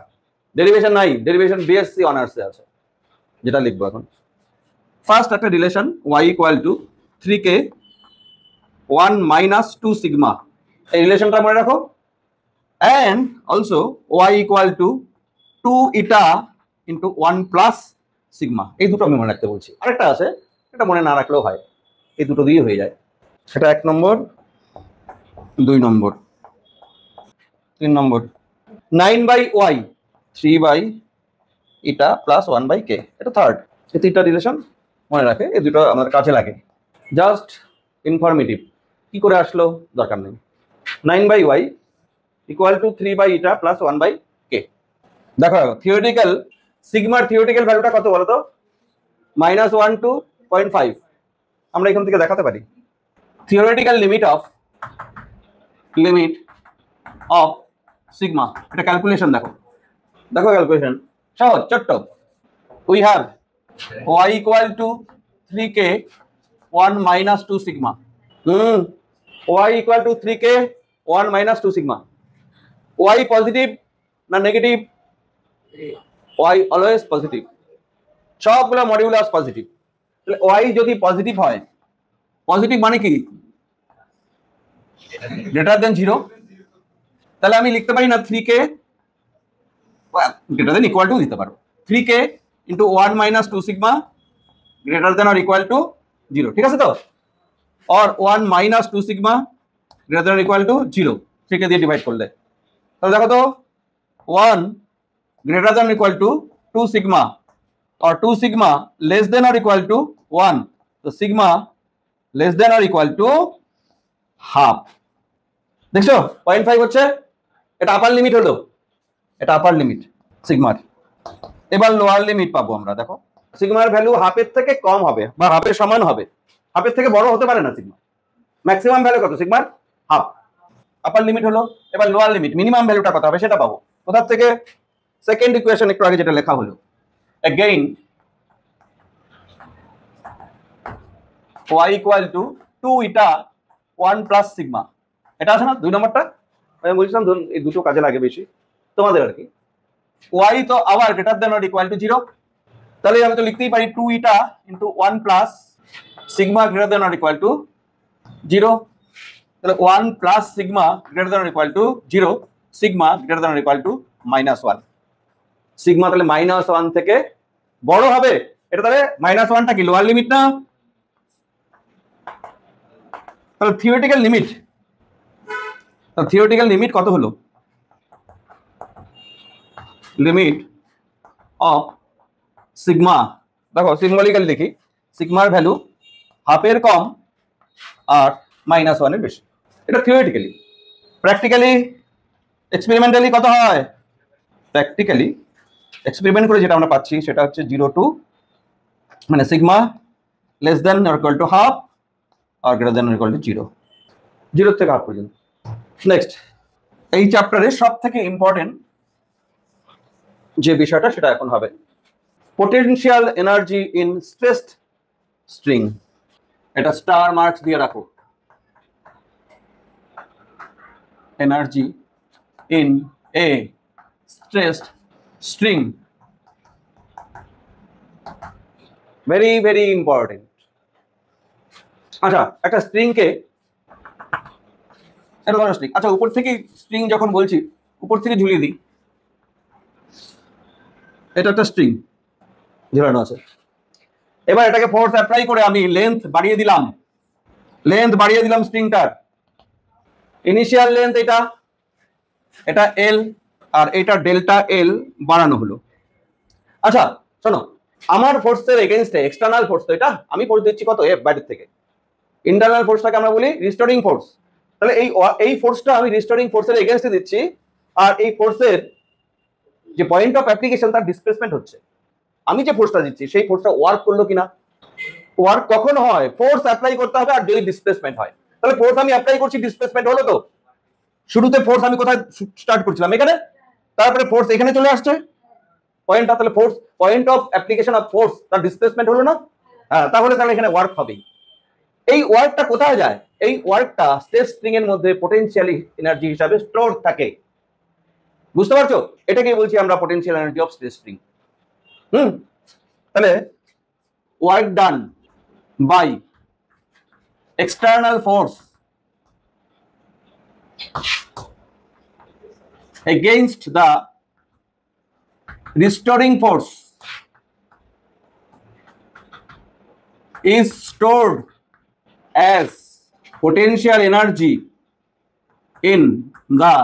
ডেরিভেশন নাই, ডেরিভেশন বিএসসি অনার্সে আছে, যেটা লিখবো এখন। ফার্স্ট একটা relation Y equal to 3k 1 minus 2 sigma, এই রিলেশনটা মনে রাখো। And also Y equal to 2 eta into 1 plus sigma, এই দুটো আমি মনে রাখতে বলছি। আরেকটা আছে, এটা মনে না রাখলেও হয়, এই দুটো দিয়ে হয়ে যায়। সেটা 1 নম্বর, 2 নম্বর, 3 নম্বর। 9/y 3 ইটা প্লাস 1/k, এটা থার্ড। এই তিনটা রিলেশন মনে রাখে, এই দুটো আমাদের কাজে লাগে, জাস্ট ইনফরমেটিভ। কি করে আসলো দরকার নেই। 9/y equal to 3 eta plus 1/k। দেখো থিওরিটিক্যাল সিগমার থিওরিটিক্যাল ভ্যালুটা কত বলো তো? -1 টু 0.5। আমরা এখান থেকে দেখাতে পারি থিওরিটিক্যাল লিমিট অফ সিগমা। এটা ক্যালকুলেশন দেখো, ক্যালকুলেশন সহজ ছোট্ট। We have y equal to 3k 1 minus 2 sigma. y equal to 3k 1 minus 2 sigma. y positive না নেগেটিভ? y অলওয়েজ পজিটিভ, সবগুলো মডিউলাস পজিটিভ। তাহলে y যদি পজিটিভ হয়, পজিটিভ মানে কি? Greater than 0। তাহলে আমি লিখতে পারি না 3k greater than equal two দিতে পারো 3k into 1 minus 2 sigma greater than or equal to 0, ঠিক আছে তো? और 1 minus 2 sigma greater than equal to 0, 3 দিয়ে ডিভাইড করলে তাহলে দেখো তো 1 greater than equal to 2 sigma और 2 sigma less than or equal to 1, তো sigma less than or equal to half. দেখছো 0.5 হচ্ছে, এটা আপার লিমিট হলো, এটা আপার লিমিট সিগমার। এবার লোয়ার লিমিট পাবো আমরা। দেখো সিগমার ভ্যালু হাফের থেকে কম হবে বা হাফের সমান হবে, হাফের থেকে বড় হতে পারে না সিগমা। ম্যাক্সিমাম ভ্যালু কত সিগমার? হাফ। আপার লিমিট হলো, এবার লোয়ার লিমিট মিনিমাম ভ্যালুটা কত হবে সেটা পাবো কোথা থেকে? সেকেন্ড ইকুয়েশন একটু আগে যেটা লেখা হলো, again y equal to 2 eta 1 plus sigma, এটা আছে না 2 নম্বরটা? আমি বলছিলাম এই দুটো কাজে লাগে বেশি তোমাদের আর কি। y তো আবার greater than or equal to 0, তাহলে আমি তো লিখতেই পারি 2 eta into 1 plus sigma greater than or equal to 0। তাহলে 1 plus sigma greater than or equal to 0, sigma greater than or equal to -1। Sigma তাহলে -1 থেকে বড় হবে, এটা তাহলে -1টা কি লোয়ার লিমিট না? তাহলে থিওরিটিক্যাল লিমিট কত হলো? লিমিট অফ সিগমা, দেখো সিম্বলিক্যালি লিখি, সিগমার ভ্যালু হাফের কম আর -1 এর বেশি। এটা থিওরিটিক্যালি। প্র্যাকটিক্যালি এক্সপেরিমেন্টালি কত হয়? প্র্যাকটিক্যালি এক্সপেরিমেন্ট করে যেটা আমরা পাচ্ছি সেটা হচ্ছে 0 টু মানে sigma less than or equal to half আর greater than or equal to 0 থেকে হাফ পর্যন্ত। নেক্সট, এই চ্যাপ্টারের সব থেকে ইম্পর্টেন্ট যে বিষয়টা সেটা এখন হবে potential energy in stressed string. এটা স্টার মার্কস দিয়ে রাখো, energy in a stressed string, very very important. আচ্ছা একটা স্ট্রিংকে, আচ্ছা উপর থেকে স্ট্রিং যখন বলছি উপর থেকে ঝুলিয়ে দিই, এটা একটা স্ট্রিং ঝুলানো আছে। এবার এটাকে ফোর্স অ্যাপ্লাই করে আমি লেন্থ বাড়িয়ে দিলাম স্ট্রিংটার। ইনিশিয়াল লেন্থ এটা এল আর এটা ডেল্টা এল বাড়ানো হলো। আচ্ছা শোনো, আমার ফোর্সের এগেইনস্টে এক্সটার্নাল ফোর্স, তো এটা আমি ফোর্স দিচ্ছি কত? এফ বাইরের থেকে। ইন্টারনাল ফোর্সটাকে আমরা বলি রিস্টোরিং ফোর্স। তাহলে এই ফোর্সটা আমি রিস্টোরিং ফোর্সের এগেইনস্টে দিচ্ছি, আর এই ফোর্সের যে পয়েন্ট অফ অ্যাপ্লিকেশন তার ডিসপ্লেসমেন্ট হচ্ছে। আমি যে ফোর্সটা দিচ্ছি সেই ফোর্সটা ওয়ার্ক করলো কিনা। ওয়ার্ক কখন হয়? ফোর্স অ্যাপ্লাই করতে হবে আর যদি ডিসপ্লেসমেন্ট হয়। তাহলে ফোর্স আমি অ্যাপ্লাই করছি, ডিসপ্লেসমেন্ট হলো তো। শুরুতে ফোর্স আমি কোথায় স্টার্ট করছিলাম? এখানে। তারপরে ফোর্স এখানে চলে আসছে পয়েন্টটা, তাহলে force point of application of force তার ডিসপ্লেসমেন্ট হলো না? হ্যাঁ, তাহলে এখানে ওয়ার্ক হবেই। এই ওয়ার্কটা কোথায় যায়? এই ওয়ার্কটা স্ট্রেস স্প্রিং এর মধ্যে পোটেনশিয়াল এনার্জি হিসাবে স্টোর থাকে। বুঝতে পারছো? এটাকেই বলছি আমরা potential energy of stress spring. তাহলে work done by external force against the restoring force is stored as potential energy in the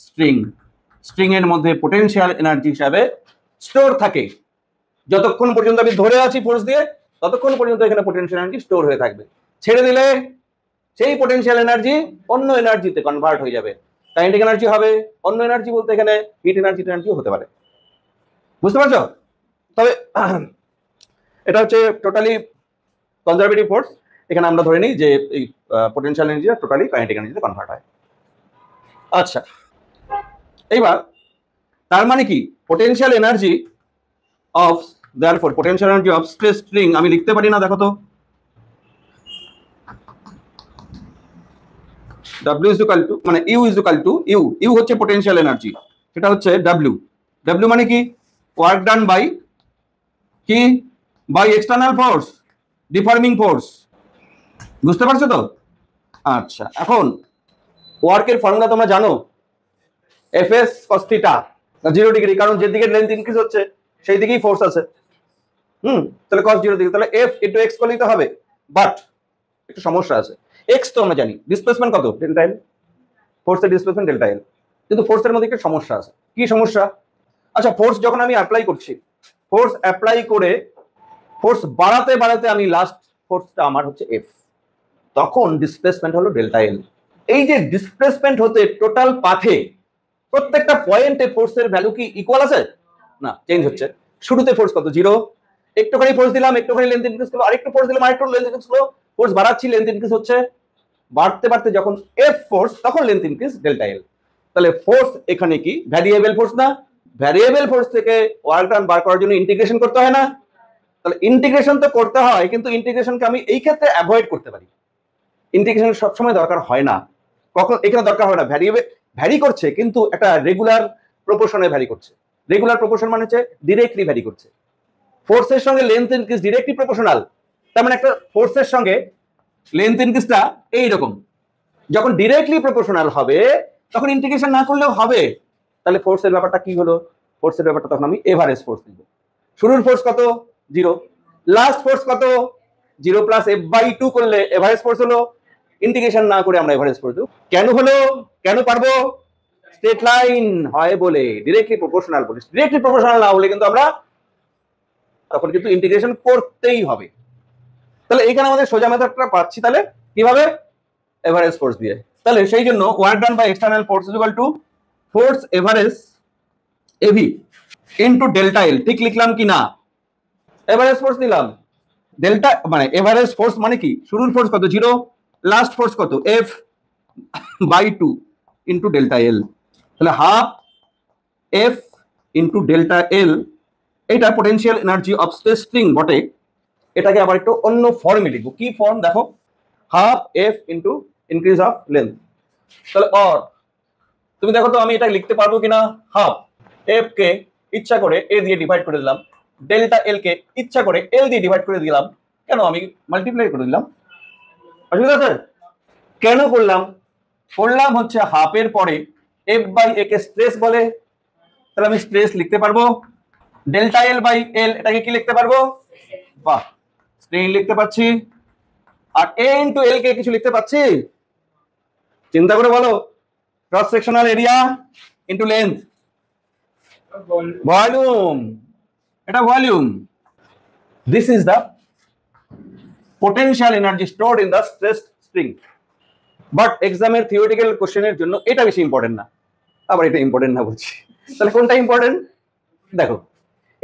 string. string এর মধ্যে potential energy হিসাবে স্টোর থাকে। যতক্ষণ পর্যন্ত আমি ধরে আছি ফোর্স দিয়ে ততক্ষণ পর্যন্ত এখানে পোটেনশিয়াল এনার্জি স্টোর হয়ে থাকবে। ছেড়ে দিলে সেই পোটেনশিয়াল এনার্জি অন্য এনার্জিতে কনভার্ট হয়ে যাবে। কাইনেটিক এনার্জি হবে, অন্য এনার্জি বলতে এখানে হিট এনার্জিও হতে পারে। বুঝতে পারছো? তবে এটা হচ্ছে টোটালি কনজারভেটিভ ফোর্স। এখানে আমরা ধরে নিই যে এই পোটেনশিয়াল এনার্জিটা টোটালি কাইনেটিক এনার্জিতে কনভার্ট হয়। আচ্ছা, এইবার তার মানে কি potential energy of therefore potential energy of stress string আমি লিখতে পারি না? দেখো তো, W is equal to মানে U is equal to U হচ্ছে পোটেনশিয়াল এনার্জি, সেটা হচ্ছে W মানে কি? ওয়ার্ক ডান বাই কি? By external force, deforming force. বুঝতে পারছো তো? আচ্ছা, এখন ওয়ার্কের ফর্মুলা তোমরা জানো, Fs cos θ 0 ডিগ্রি, কারণ যে দিকে লেন্থ ইনক্রিজ হচ্ছে সেই দিকেই ফোর্স আছে। তাহলে cos 0 ডিগ্রি, তাহলে F ইনটু x করলেই তো হবে। বাট একটু সমস্যা আছে। x তো আমরা জানি, ডিসপ্লেসমেন্ট কত? ডেল্টা এল, ফোর্সের ডিসপ্লেসমেন্ট ডেল্টা এল। কিন্তু ফোর্সের মধ্যে একটা সমস্যা আছে। কি সমস্যা? আচ্ছা, ফোর্স যখন আমি অ্যাপ্লাই করছি, ফোর্স অ্যাপ্লাই করে ফোর্স বাড়াতে বাড়াতে আমি লাস্ট ফোর্সটা আমার হচ্ছে F, তখন ডিসপ্লেসমেন্ট হলো ডেল্টা এল। এই যে ডিসপ্লেসমেন্ট হতে টোটাল পাথে প্রত্যেকটা পয়েন্টে ফোর্সের ভ্যালু কি ইকুয়াল আছে? না, চেঞ্জ হচ্ছে। শুরুতে ফোর্স কত? 0, একটুখানি ফোর্স দিলাম, একটুখানি লেন্থ ইনক্রিজ করলো, আরেকটু ফোর্স দিলাম, আরেকটু লেন্থ ইনক্রিজ করলো, ফোর্স বাড়াচ্ছি, লেন্থ ইনক্রিজ হচ্ছে, বাড়তে বাড়তে যখন F ফোর্স তখন লেন্থ ইনক্রিজ ডেল্টা এল। তাহলে ফোর্স এখানে কি ভ্যারিয়েবল ফোর্স না? ভ্যারিয়েবল ফোর্স থেকে ওয়ার্ক ডান বার করার জন্য ইন্টিগ্রেশন করতে হয় না? তাহলে ইন্টিগ্রেশন তো করতে হয়, কিন্তু ইন্টিগ্রেশনকে আমি এই ক্ষেত্রে অ্যাভয়েড করতে পারি। ইন্টিগ্রেশন সবসময় দরকার হয় না। কখন এখানে দরকার হয় না? ভ্যারিয়েবল ভ্যারি করছে কিন্তু একটা রেগুলার প্রপোর্শনে ভ্যারি করছে। রেগুলার প্রপোর্শন মানে হচ্ছে ডিরেক্টলি ভ্যারি করছে। ফোর্সের সঙ্গে লেন্থ ইনক্রিজ ডিরেক্টলি প্রপোর্শনাল। তার মানে একটা ফোর্সের সঙ্গে লেন্থ ইনক্রিজটা এইরকম। যখন ডিরেক্টলি প্রপোর্শনাল হবে তখন ইন্টিগ্রেশন না করলেও হবে। তাহলে ফোর্সের ব্যাপারটা কি হলো? ফোর্সের ব্যাপারটা তখন আমি এভারেজ ফোর্স দিব। শুরুর ফোর্স কত? 0, লাস্ট ফোর্স কত? 0 প্লাস F/2 করলে এভারেজ ফোর্স হলো। ইন্টিগ্রেশন না করে আমরা এভারেজ ফোর্স দেব। কেন হলো? কেন পারবো? স্ট্রেট লাইন হয় বলে, ডিরেক্টলি প্রপোর্শনাল বলে। ডিরেক্টলি প্রপোর্শনাল না হলে কিন্তু আমরা তখন কিন্তু ইন্টিগ্রেশন করতেই হবে। তাহলে এখানে আমাদের সোজা মেথডটা পাচ্ছি। তাহলে কিভাবে? এভারেজ ফোর্স দিয়ে। তাহলে সেই জন্য work done by external force is equal to force average AV into delta L. ঠিক লিখলাম কি না? এভারেজ ফোর্স দিলাম, ডেল্টা মানে এভারেজ ফোর্স মানে কি? শুরুর ফোর্স কত? 0, লাস্ট ফোর্স কত? F/2 into delta L. তাহলে half F into delta L. এটা potential energy of stress spring বটে। এটাকে আবার একটু অন্য ফর্মে লিখবো। কি ফর্ম? দেখো, half F into increase of length. তাহলে অর তুমি দেখো তো আমি এটা লিখতে পারবো কিনা? হাফ F কে ইচ্ছা করে A দিয়ে ডিভাইড করে দিলাম, ডেল্টা এল কে ইচ্ছা করে L দিয়ে ডিভাইড করে দিলাম। কেন? আমি মাল্টিপ্লাই করে দিলাম। অসুবিধা আছে? কেন করলাম? করলাম হচ্ছে হাফের পরে F/A কে স্ট্রেস বলে, তাহলে আমি স্ট্রেস লিখতে পারবো। ডেল্টা L/L এটাকে কি লিখতে পারবো? বাহ, স্ট্রেইন লিখতে পাচ্ছি। আর A ইনটু L কে কিছু লিখতে পাচ্ছি? চিন্তা করে বলো। Cross sectional area into length, volume. এটা volume. This is the potential energy stored in the stressed string. But এক্সামের থিওরিটিক্যাল কোশ্চেনের জন্য এটা বেশি ইম্পর্টেন্ট না, আবার এটা ইম্পর্টেন্ট না বলছি। তাহলে কোনটা ইম্পর্টেন্ট? দেখো,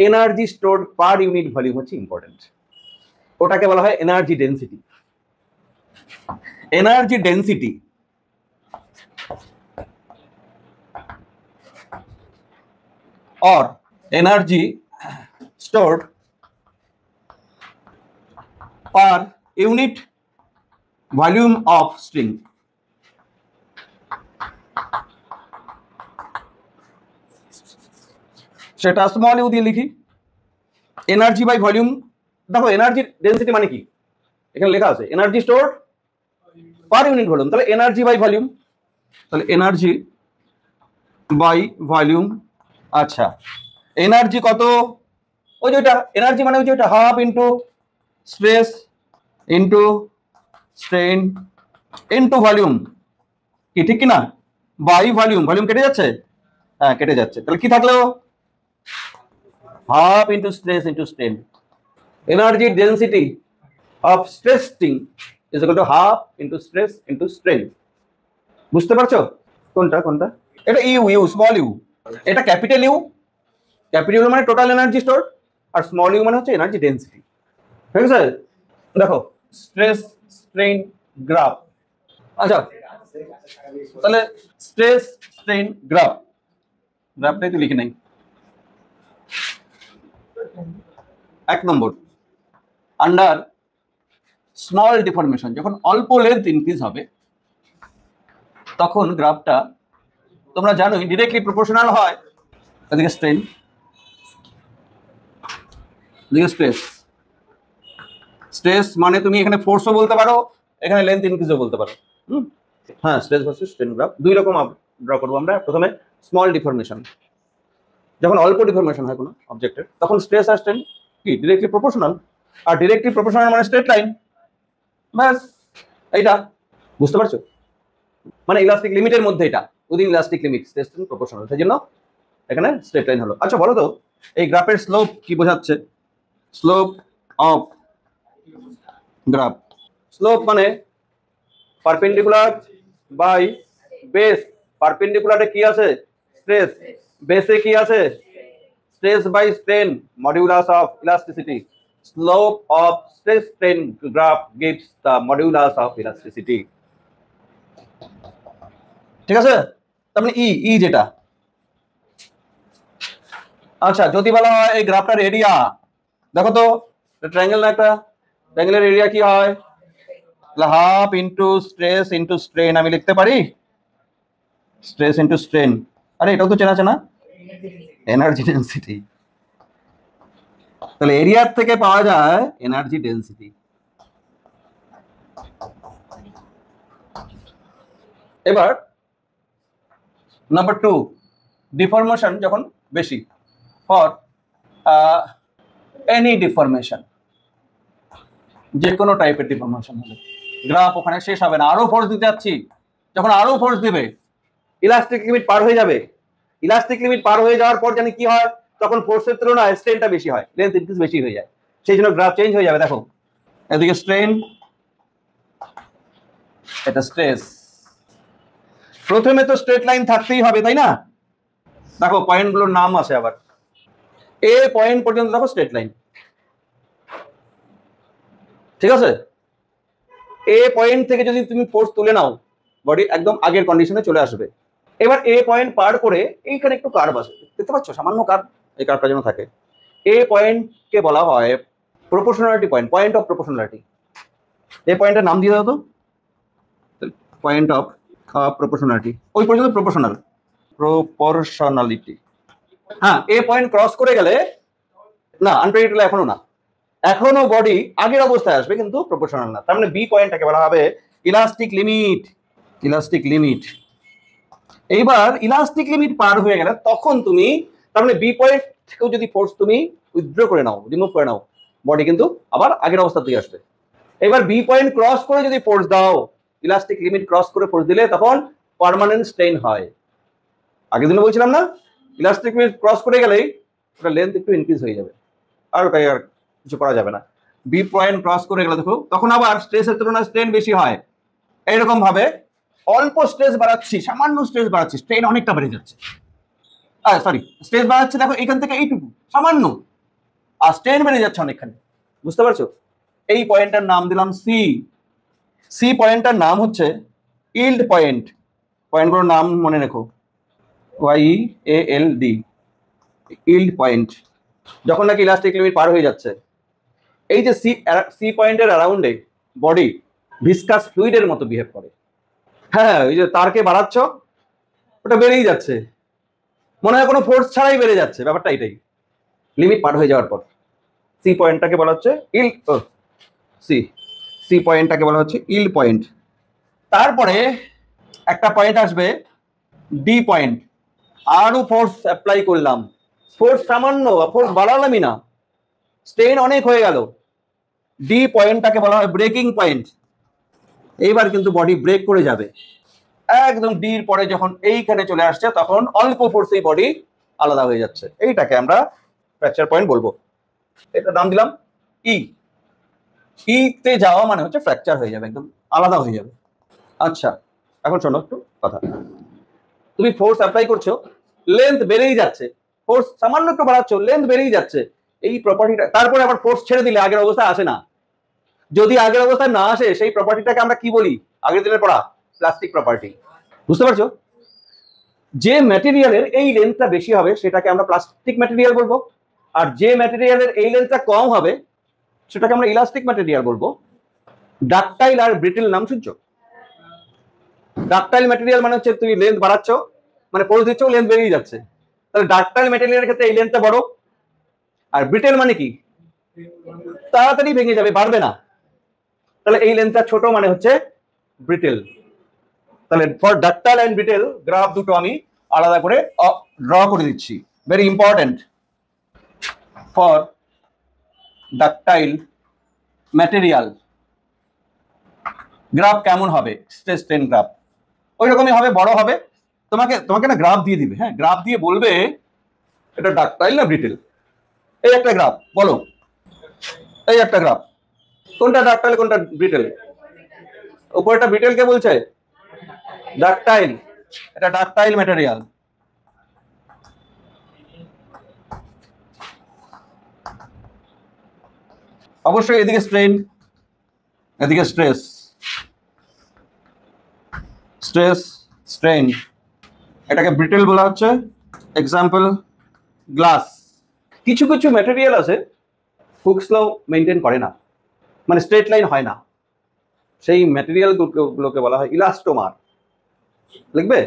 energy stored per unit volume হচ্ছে ইম্পর্টেন্ট। ওটাকে বলা হয় energy density. Energy density or energy stored per unit volume of string. সেটা স্মল ইউ দিয়ে লিখি, এনার্জি বাই ভলিউম। দেখো এনার্জি ডেন্সিটি মানে কি, এখানে লেখা আছে energy stored per unit volume, তাহলে এনার্জি বাই ভলিউম, তাহলে এনার্জি বাই ভলিউম। আচ্ছা, এনার্জি কত? ওই যেটা এনার্জি মানে ওই যেটা half into stress into strain into volume, কি ঠিক কিনা? বাই ভলিউম, ভলিউম কেটে যাচ্ছে, হ্যাঁ কেটে যাচ্ছে, তাহলে কি থাকলো? Half into stress into strain. Energy density of stress string is equal to half into stress into strain. বুঝতে পারছো কোনটা কোনটা? এটা ইউ, ইউ স্মল ইউ, এটা ক্যাপিটাল ইউ। ক্যাপিটাল ইউ মানে টোটাল এনার্জি স্টোর, আর স্মল ইউ মানে হচ্ছে এনার্জি ডেন্সিটি। ঠিক আছে, দেখো স্ট্রেস স্ট্রেন গ্রাফ। আচ্ছা, তাহলে স্ট্রেস স্ট্রেন গ্রাফ, গ্রাফটাই তো লিখে নাই। 1 নম্বর, আন্ডার স্মল ডিফরমেশন, যখন অল্প লেন্থ ইনক্রিজ হবে তখন গ্রাফটা তোমরা জানোই ডিরেক্টলি প্রপোর্শনাল হয়। এদিকে স্ট্রেন, এদিকে স্ট্রেস। স্ট্রেস মানে তুমি এখানে ফোর্সও বলতে পারো, এখানে লেন্থ ইনক্রিজও বলতে পারো। হ্যাঁ, স্ট্রেস ভার্সেস স্ট্রেন গ্রাফ দুই রকম ড্র করবো আমরা। প্রথমে স্মল ডিফরমেশন, যখন অল্প ডিফরমেশন হয় কোনো অবজেক্টের তখন স্ট্রেস আর স্ট্রেন কি ডিরেক্টলি প্রপোর্শনাল, আর ডিরেক্টলি প্রপোর্শনাল মানে স্ট্রেট লাইন। ব্যাস, এইটা বুঝতে পারছো? মানে ইলাস্টিক লিমিটের মধ্যে, এটা within elastic limit stress strain proportional, সেই জন্য এখানে স্ট্রেট লাইন হলো। আচ্ছা বলো তো এই গ্রাফের স্লোপ কি বোঝাচ্ছে? স্লোপ অফ গ্রাফ, স্লোপ মানে পারপেন্ডিকুলার বাই বেস। পারপেন্ডিকুলারে কি আছে? স্ট্রেস। বেসে কি আছে? Stress by strain modulus of elasticity. Slope of stress strain graph gives the modulus of elasticity. ঠিক আছে, তার মানে ই, ই যেটা। আচ্ছা, যদি বলা হয় এই গ্রাফটার এরিয়া, দেখো তো ট্রায়াঙ্গেল না একটা, ট্রায়াঙ্গেলের এরিয়া কি হয়? Half into stress into strain আমি লিখতে পারি, স্ট্রেস ইন্টু স্ট্রেন। আরে এটাও তো চেনা চেনা, এনার্জি ডেন্সিটি। তাহলে এরিয়ার থেকে পাওয়া যায় এনার্জি ডেন্সিটি। এবার নাম্বার 2, ডিফরমেশন যখন বেশি, ফর এনি ডিফরমেশন, যে কোনো টাইপের ডিফরমেশন হলে গ্রাফ ওখানে শেষ হবে না, আরো ফোর্স দিতে যাচ্ছি, যখন আরো ফোর্স দিবে ইলাস্টিক লিমিট পার হয়ে যাবে। ইলাস্টিক লিমিট পার হয়ে যাওয়ার পর জানি কি হয়? তখন ফোর্সের তুলনায় স্ট্রেনটা বেশি হয়, লেন্থ ইনক্রিজ বেশি হয়ে যায়, সেই জন্য গ্রাফ চেঞ্জ হয়ে যাবে। দেখো এদিকে স্ট্রেন, এটা স্ট্রেস। প্রথমে তো স্ট্রেট লাইন থাকতেই হবে, তাই না? দেখো পয়েন্টগুলোর নাম আছে আবার, এ পয়েন্ট পর্যন্ত দেখো স্ট্রেট লাইন। ঠিক আছে, এ পয়েন্ট থেকে যদি তুমি ফোর্স তুলে নাও, বডি একদম আগের কন্ডিশনে চলে আসবে। এবার এ পয়েন্ট পার করে এইখানে একটু কার্ভ আছে, দেখতে পাচ্ছ সামান্য কার্ভ, এই কার্ভটা যেন থাকে। এ পয়েন্টকে বলা হয় proportionality point, point of proportionality. এই পয়েন্টের নাম দিয়ে দাও তো, পয়েন্ট অফ প্রপোর্শনালিটি। ওই পর্যন্ত প্রপোর্শনাল, প্রপোর্শনালিটি। হ্যাঁ, এ পয়েন্ট ক্রস করে গেলে না, আনপ্রেডিক্টেবল এখনো না, এখনো বডি আগের অবস্থায় আসবে কিন্তু প্রপোর্শনাল না। তার মানে বি পয়েন্টটাকে বলা হবে ইলাস্টিক লিমিট, ইলাস্টিক লিমিট। এইবার ইলাস্টিক লিমিট পার হয়ে গেলে তখন তুমি, তার মানে বি পয়েন্ট থেকেও যদি ফোর্স তুমি উইথড্র করে নাও, রিমুভ করে নাও, বডি কিন্তু আবার আগের অবস্থা থেকে আসবে। এবার বি পয়েন্ট ক্রস করে যদি ফোর্স দাও, ইলাস্টিক লিমিট ক্রস করে ফোর্স দিলে তখন পার্মানেন্ট স্ট্রেন হয়। আগের দিনে বলছিলাম না, ইলাস্টিক লিমিট ক্রস করে গেলেই ওটা লেন্থ একটু ইনক্রিজ হয়ে যাবে, আর ওটাই আর কিছু করা যাবে না। বি পয়েন্ট ক্রস করে গেল দেখো, তখন আবার স্ট্রেসের তুলনায় স্ট্রেন বেশি হয়। এইরকম ভাবে অল্প স্ট্রেস বাড়াচ্ছি, সামান্য স্ট্রেস বাড়াচ্ছি, স্ট্রেন অনেকটা বেড়ে যাচ্ছে। সরি, স্ট্রেস বাড়াচ্ছে দেখো এখান থেকে এইটুকু সামান্য, আর স্ট্রেন বেড়ে যাচ্ছে অনেকখানি। বুঝতে পারছো? এই পয়েন্টটার নাম দিলাম সি। সি পয়েন্টটার নাম হচ্ছে ইল্ড পয়েন্ট। পয়েন্টগুলোর নাম মনে রেখো, YEALD, ইল্ড পয়েন্ট। যখন নাকি ইলাস্টিক লিমিট পার হয়ে যাচ্ছে, এই যে সি পয়েন্টের অ্যারাউন্ডে বডি ভিসকাস ফ্লুইডের মতো বিহেভ করে। হ্যাঁ, ওই যে তারকে বাড়াচ্ছ, ওটা বেড়েই যাচ্ছে, মনে হয় কোনো ফোর্স ছাড়াই বেড়ে যাচ্ছে, ব্যাপারটা এটাই লিমিট পার হয়ে যাওয়ার পর। সি পয়েন্টটাকে বলা হচ্ছে সি পয়েন্টটাকে বলা হচ্ছে ইল্ড পয়েন্ট। তারপরে একটা পয়েন্ট আসবে ডি পয়েন্ট। আরো ফোর্স অ্যাপ্লাই করলাম, ফোর্স সামান্য, ফোর্স বাড়ালামই না, স্ট্রেন অনেক হয়ে গেল। ডি পয়েন্টটাকে বলা হয় ব্রেকিং পয়েন্ট। এইবার কিন্তু বডি ব্রেক করে যাবে। একদম ডির পরে যখন এইখানে চলে আসছে, তখন অল্প ফোর্সেই বডি আলাদা হয়ে যাচ্ছে। এইটাকে আমরা ফ্র্যাকচার পয়েন্ট বলবো। এটা নাম দিলাম ই। তে যাওয়া মানে হচ্ছে ফ্র্যাকচার হয়ে যাবে, একদম আলাদা হয়ে যাবে। আচ্ছা, এখন শোনো একটু কথা। তুমি ফোর্স অ্যাপ্লাই করছো, লেন্থ বেড়েই যাচ্ছে, ফোর্স সামান্য একটু বাড়াচ্ছ, লেন্থ বেড়েই যাচ্ছে, এই প্রপার্টিটা। তারপরে আবার ফোর্স ছেড়ে দিলে আগের অবস্থায় আসে না। যদি আগের অবস্থায় না আসে, সেই প্রপার্টিটাকে আমরা কি বলি? আগের দিনের পড়া প্লাস্টিক প্রপার্টি। বুঝতে পারছো? যে ম্যাটেরিয়ালের এই লেন্থটা বেশি হবে সেটাকে আমরা প্লাস্টিক ম্যাটেরিয়াল বলবো, আর যে ম্যাটেরিয়ালের এই লেন্থটা কম হবে সেটাকে আমরা ইলাস্টিক ম্যাটেরিয়াল বলবো। ডাকটাইল আর ব্রিটেল নাম শুনছো? ডাকটাইল ম্যাটেরিয়াল মানে হচ্ছে তুমি লেন্থ বাড়াচ্ছ, মানে ফোর্স দিচ্ছ, লেন্থ বেরিয়ে যাচ্ছে, তাহলে ডাকটাইল ম্যাটেরিয়ালের ক্ষেত্রে এই লেন্থটা বড়। আর ব্রিটেল মানে কি? তাড়াতাড়ি ভেঙে যাবে, বাড়বে না, তাহলে এই লেন্থটা ছোট মানে হচ্ছে ব্রিটেল। তাহলে ফর ডাকটাইল এন্ড ব্রিটেল গ্রাফ দুটো আমি আলাদা করে ড্র করে দিচ্ছি। Very important. For ductile material graph কেমন হবে? স্ট্রেস স্ট্রেন গ্রাফ ওই রকমই হবে, বড় হবে। তোমাকে না গ্রাফ দিয়ে দিবে, হ্যাঁ, গ্রাফ দিয়ে বলবে এটা ডাকটাইল না ব্রিটেল। এই একটা গ্রাফ বলো, এই একটা গ্রাফ, কোনটা ডাকটাইল কোনটা ব্রিটেল? উপরেটা ব্রিটেল কে বলছে? ডাকটাইল। এটা ডাকটাইল ম্যাটেরিয়াল। অবশ্যই এদিকে স্ট্রেন, এদিকে স্ট্রেস, স্ট্রেস স্ট্রেন। এটাকে ব্রিটেল বলা হচ্ছে। Example glass. কিছু কিছু ম্যাটেরিয়াল আছে হুকস ল মেনটেন করে না, মানে স্ট্রেট লাইন হয় না, সেই ম্যাটেরিয়াল গুলোকে বলা হয় ইলাস্টোমার। লিখবে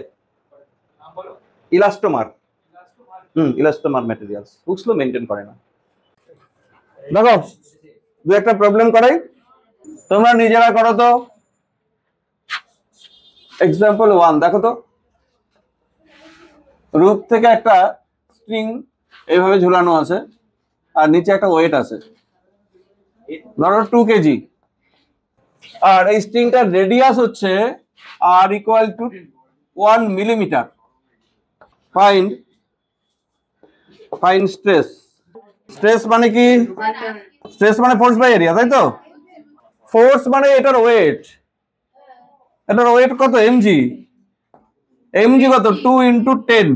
ইলাস্টোমার। ইলাস্টোমার ম্যাটেরিয়ালস হুকস ল মেনটেন করে না। দেখো দু একটা প্রবলেম করাই, তোমরা নিজেরা করো তো। এক্সাম্পল 1 দেখো তো, রুফ থেকে একটা স্ট্রিং এইভাবে ঝুলানো আছে, আর নিচে একটা ওয়েট আছে, ধরো 2 কেজি, আর এই স্ট্রিংটার রেডিয়াস হচ্ছে R equal to 1 millimetre. Find stress. Stress মানে কি? স্ট্রেস মানে ফোর্স বাই এরিয়া, তাই তো? ফোর্স মানে এটার ওয়েট। এটার ওয়েট কত? এমজি। এমজি কত? 2 × 10।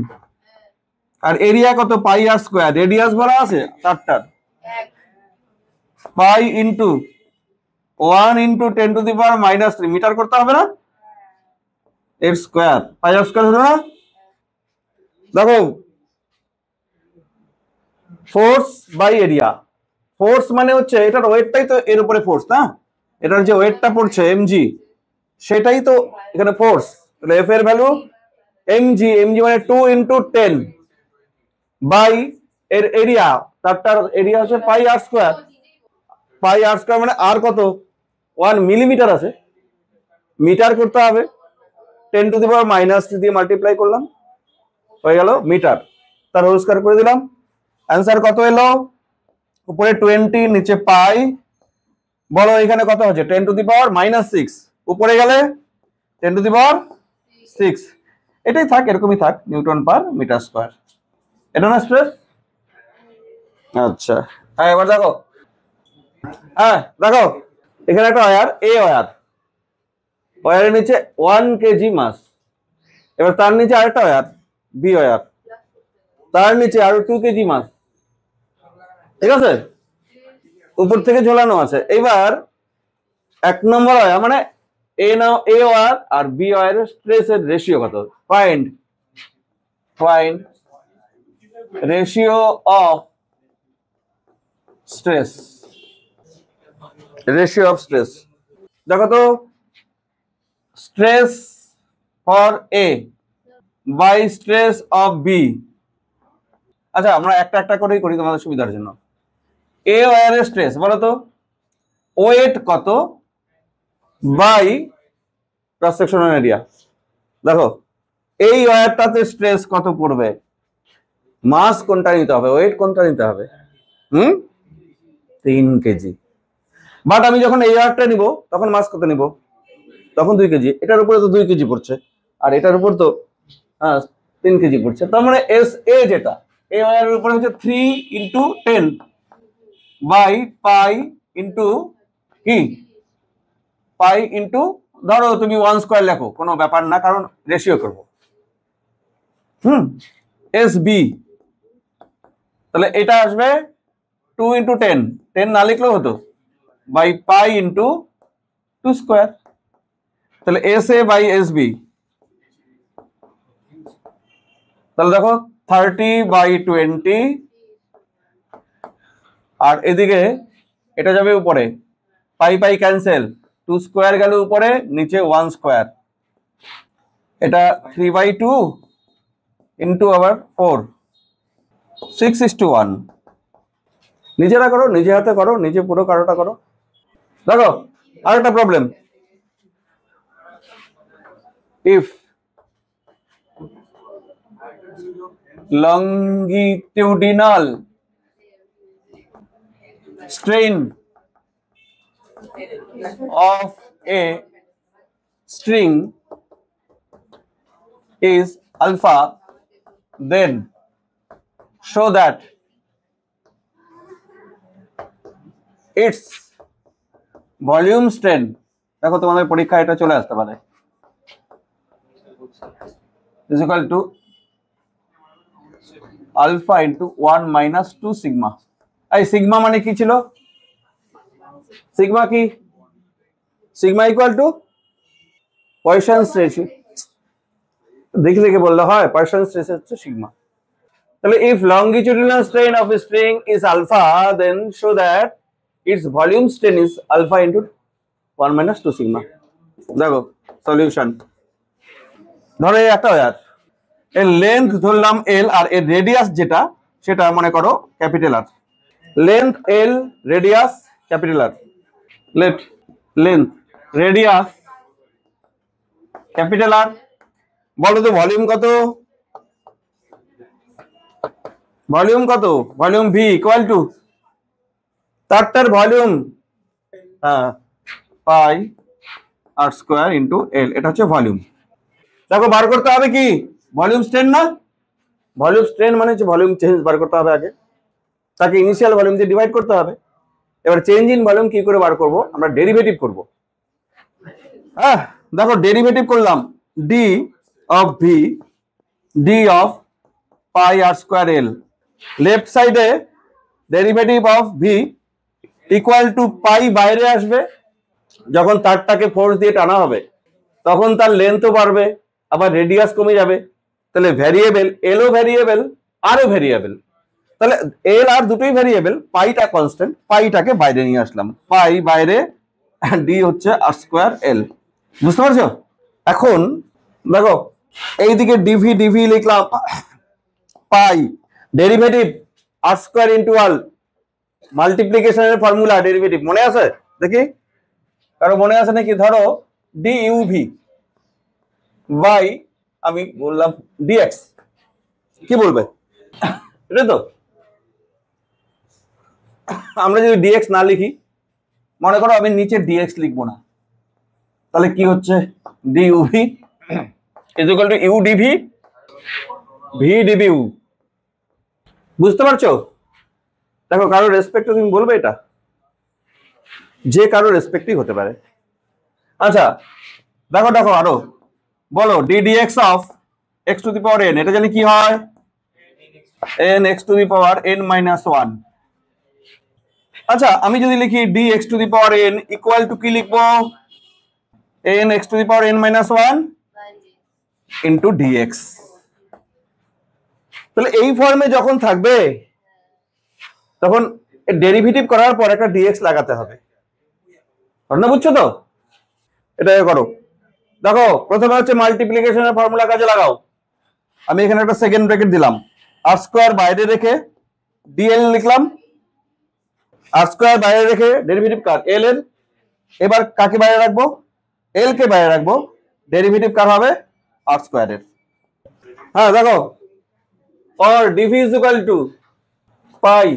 আর এরিয়া কত? পাই আর স্কোয়ার। রেডিয়াস বলা আছে তারটার, পাই ইন্টু 1 × 10⁻³ মিটার করতে হবে না? এর স্কোয়ার, পাই আর স্কোয়ার হলো না? দেখো ফোর্স বাই এরিয়া। ফোর্স মানে হচ্ছে এটার ওয়েটটাই তো এর উপরে ফোর্স, না? এটার যে ওয়েটটা পড়ছে এমজি, সেটাই তো এখানে ফোর্স। তাহলে এফ এর ভ্যালু এমজি। এমজি মানে 2 × 10 বাই এর এরিয়া, তারটার এরিয়া হচ্ছে পাই আর স্কোয়ার। পাই আর স্কোয়ার মানে আর কত? 1 মিলিমিটার আছে, মিটার করতে হবে, 10⁻³ দিয়ে মাল্টিপ্লাই করলাম, হয়ে গেল মিটার। তার হোল স্কয়ার করে দিলাম। অ্যান্সার কত এলো? উপরে 20, নিচে পাই। বলো এখানে কত হচ্ছে? 10⁻⁻6। উপরে গেলে 10⁻6। এটাই থাক, এরকমই থাক, নিউটন পার মিটার স্কয়ার। এটা না স্ট্রেস? আচ্ছা, হ্যাঁ, এবার দেখো হ্যাঁ দেখো এখানে একটা ওয়্যার এ ওয়্যার, ওয়্যারের নিচে 1 কেজি মাস, এবার তার নিচে আরেকটা ওয়্যার বি ওয়্যার, তার নিচে আরো 2 কেজি মাস, ঠিক আছে, উপর থেকে ঝোলানো আছে। এবার 1 নম্বর ওয়্যার মানে এ ওয়্যার আর বি ওয়্যারের স্ট্রেসের রেশিও কত, find ratio of stress, ratio of stress. দেখো তো stress for A by stress of B. আচ্ছা আমরা একটা একটা করেই করি তোমাদের সুবিধার জন্য। এ ওয়্যারের স্ট্রেস বলো তো, ওয়েট কত বাই ক্রস সেকশনাল এরিয়া। দেখো এই ওয়্যারটাতে স্ট্রেস কত পড়বে, মাস কোনটা নিতে হবে, ওয়েট কোনটা নিতে হবে, 3 কেজি। বাট আমি যখন এই ওয়্যারটা নিব তখন মাস কত নিব, তখন 2 কেজি। এটার উপরে তো 2 কেজি পড়ছে, আর এটার উপর তো 3 কেজি পড়ছে। তার মানে এস এ যেটা এই ওয়্যারের উপরে হচ্ছে 3 ইন্টু 10 বাই পাই ইন্টু কি, পাই ইন্টু, ধরো তুমি 1 স্কয়ার লেখো, কোনো ব্যাপার না, কারণ রেশিও করবো। এস বি, তাহলে এটা আসবে 2 ইন্টু 10, 10 না লিখলেও হতো, বাই পাই ইন্টু 2 স্কয়ার। তাহলে S A by S B, তাহলে দেখো 30/20, আর এদিকে এটা যাবে উপরে, পাই পাই ক্যান্সেল, 2 স্কয়ার গেল উপরে, নিচে 1 স্কয়ার, এটা 3/2 ইন্টু আবার 4, 6:1। নিজেরা করো, নিজে হাতে করো, নিজে পুরো কারোটা করো। দেখো আরেকটা problem, if longitudinal strain of a string is alpha, then show that its volume strain, দেখো তোমাদের পরীক্ষা এটা চলে আসতে পারে, is equal to alpha into 1 minus 2 sigma। এই সিগমা মানে কি ছিল, সিগমা কি, sigma equal two Poisson's ratio, দেখে দেখে বললে হয়, পয়সন্স রেশিও হচ্ছে সিগমা। তাহলে if longitudinal strain of a string is alpha, then show that its volume strain is alpha into 1 minus 2 sigma। দেখো সলিউশন, ধরো এই একটা ওয়্যার, এর লেন্থ ধরলাম এল, আর এর রেডিয়াস যেটা সেটা মনে করো capital R, length L, radius capital R, length radius capital R. বলো তো ভলিউম কত, ভলিউম কত, ভলিউম ভি ইকুয়াল টু তারটার volume, pi R square into L, এটা হচ্ছে ভলিউম। দেখো বার করতে হবে কি, ভলিউম স্ট্রেন না, ভলিউম স্ট্রেন মানে হচ্ছে ভলিউম চেঞ্জ বার করতে হবে আগে, তাকে ইনিশিয়াল ভলিউম দিয়ে ডিভাইড করতে হবে। এবার চেঞ্জ ইন ভলিউম কি করে বার করব, আমরা ডেরিভেটিভ করব। দেখো ডেরিভেটিভ করলাম, d of V, d of pi R square L, left সাইডে derivative of V equal to pi বাইরে আসবে, যখন তারটাকে ফোর্স দিয়ে টানা হবে তখন তার লেন্থও বাড়বে, আবার রেডিয়াস কমে যাবে, তাহলে ভ্যারিয়েবল এলও ভ্যারিয়েবল আরও ভ্যারিয়েবল, তাহলে এল আর দুটোই ভ্যারিয়েবল, পাইটা কনস্ট্যান্ট, পাইটাকে বাইরে নিয়ে আসলাম, পাই বাইরে, ডি হচ্ছে আর স্কয়ার এল। বুঝতে পারছো? এখন দেখো এইদিকে ডিভি ডিভি লিখলাম, পাই ডেরিভেটিভ আর স্কয়ার ইন্টু আল, মাল্টিপ্লিকেশনের ফর্মুলা ডেরিভেটিভ মনে আছে দেখি, কারো মনে আছে নাকি? ধরো ডি ইউভি বাই আমি বললাম ডিএক্স, কি বলবে এটা তো, আমরা যদি ডিএক্স না লিখি, মনে করো আমি নিচে ডিএক্স লিখবো না, তাহলে কি হচ্ছে, d uv is equal to u dv v dv u. বুঝতে পারছো? দেখো কারো রেসপেক্টে তুমি বলবে এটা, যে কারো রেসপেক্টই হতে পারে। আচ্ছা দেখো দেখো আরো বলো ddx of x to the power n, এটা জানি কি হয় n x to the power n minus 1। আচ্ছা আমি যদি লিখি dx to the power n equal to কি লিখবো n x to the power n minus 1 into dx। তাহলে এই ফর্মে যখন থাকবে তখন ডেরিভেটিভ করার পর একটা dx লাগাতে হবে, না বুঝছো তো? এটা করো। দেখো প্রথমে হচ্ছে মাল্টিপ্লিকেশনের ফর্মুলা কাজে লাগাও। আমি এখানে একটা সেকেন্ড ব্র্যাকেট দিলাম, আর স্কোয়ার বাইরে রেখে ডিএল লিখলাম, আর স্কোয়ার বাইরে রেখে ডেরিভেটিভ কার এল এর। এবার কাকে বাইরে রাখবো? এল কে বাইরে রাখবো, ডেরিভেটিভ কার হবে আর স্কোয়ারের। হ্যাঁ দেখো or dv is equal to pi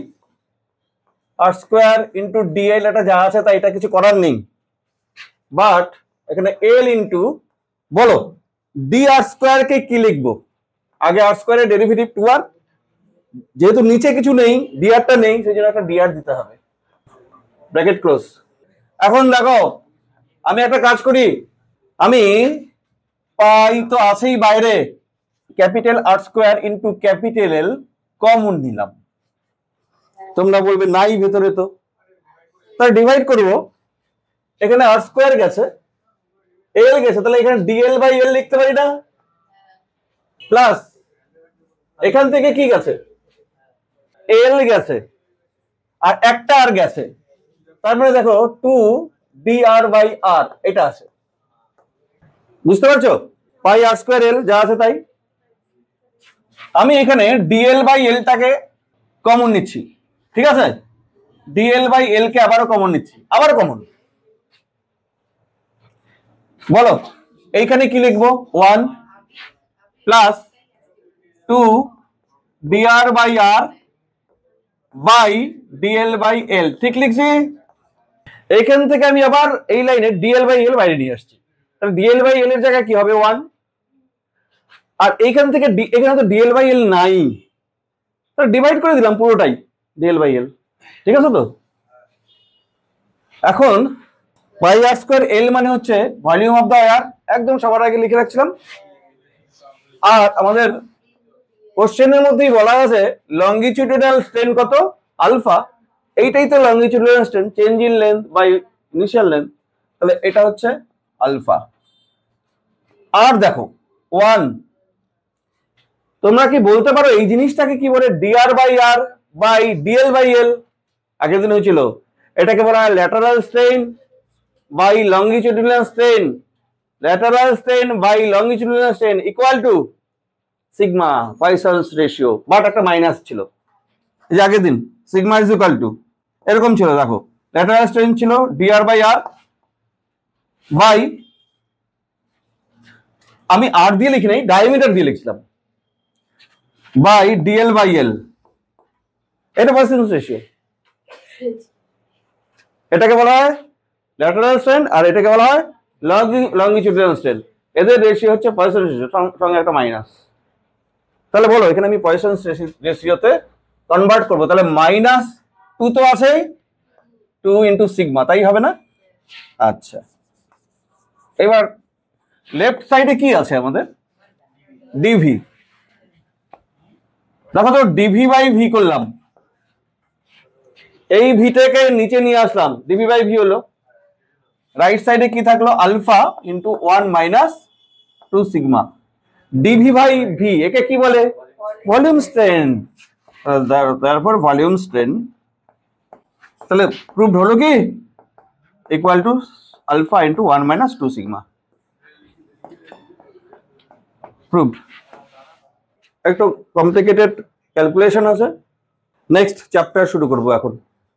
r square into dl, এটা যা আছে তাই, এটা কিছু করার নেই। বাট এখানে এল ইন্টু বলো ডি আর স্কোয়ার কে কি লিখবো? আগে আর স্কোয়ারের ডেরিভেটিভ 2r, যেহেতু নিচে কিছু নেই ডিআরটা নেই সেই জন্য একটা ডিআর দিতে হবে, ব্র্যাকেট ক্লোজ। এখন দেখো আমি একটা কাজ করি, আমি পাই তো আছেই বাইরে, capital R square into capital L common নিলাম। তোমরা বলবে নাই ভেতরে, তো তাই ডিভাইড করবো, এখানে আর স্কোয়ার গেছে এল গেছে, তাহলে এখানে ডিএল বাই এল লিখতে পারি না? প্লাস এখান থেকে কি গেছে এল গেছে আর একটা আর গেছে, তারপরে দেখো 2 dr বাই r এটা আছে, বুঝতে পারছো? পাই আর স্কোয়ার এল যা আছে তাই। আমি এখানে ডিএল বাই এলটাকে কমন নিচ্ছি, ঠিক আছে? ডিএল বাই এল কে আবারও কমন নিচ্ছি, আবার কমন। বলো এইখানে কি লিখবো 1 plus 2 dr by r by DL by L, ঠিক লিখছি? এইখান থেকে আমি আবার এই লাইনে ডিএল বাই এল বাইরে নিয়ে আসছি, তাহলে ডিএল বাই এল এর জায়গায় কি হবে 1, আর এইখান থেকে এখানে তো ডিএল বাই এল নাই, তাহলে ডিভাইড করে দিলাম পুরোটাই ডিএল বাই এল, ঠিক আছে তো? এখন পাই আর স্কোয়ার এল মানে হচ্ছে ভলিউম অফ দ্য এয়ার, একদম সবার আগে লিখে রাখছিলাম। আর আমাদের কোশ্চেনের মধ্যেই বলা আছে লঙ্গিটিউডিনাল স্ট্রেন কত? আলফা। এইটাই তো longitudinal strain, change in length by initial length, তাহলে এটা হচ্ছে আলফা। আর দেখো 1, তোমরা কি বলতে পারো এই জিনিসটাকে কি বলে? D R by R by DL by L, আগের দিন হয়েছিল। এটাকে বলা হয় lateral strain by longitudinal strain, lateral strain by longitudinal strain equal to sigma Poisson's ratio, but একটা মাইনাস ছিল, এই যে আগের দিন সিগমা ইজ ইকুয়াল টু এরকম ছিল। দেখো ল্যাটারাল স্ট্রেন ছিল ডিআর বাই আর বাই, আমি আর দিয়ে লিখি নাই, ডায়ামিটার দিয়ে লিখছিলাম, বাই ডিএল বাই এল, এটা পয়সনস রেশিও। এটাকে বলা হয় ল্যাটারাল স্ট্রেন আর এটাকে বলা হয় লঙ্গিটিউডিনাল স্ট্রেন, এদের রেশিও হচ্ছে পয়সনস রেশিও, সঙ্গে একটা মাইনাস। তাহলে বলো এখানে আমি পয়সনস রেশিওতে কনভার্ট করবো, তাহলে মাইনাস 2 তো আছে, 2 ইন্টু সিগমা, তাই হবে না? আচ্ছা এবার লেফট সাইডে কি আছে আমাদের? ডিভি। দেখো তো ডিভি বাই ভি করলাম, এই ভিটাকে নিচে নিয়ে আসলাম, ডিভি বাই ভি হলো। রাইট সাইডে কি থাকলো? Alpha into 1 minus 2 sigma, dv by v, একে কি বলে? ভলিউম স্ট্রেন, তারপর ভলিউম স্ট্রেন। তাহলে প্রুভড হলো কি equal to alpha into 1 minus 2 sigma, proved. একটু কমপ্লিকেটেড ক্যালকুলেশন আছে, নেক্সট চ্যাপ্টার শুরু করবো এখন।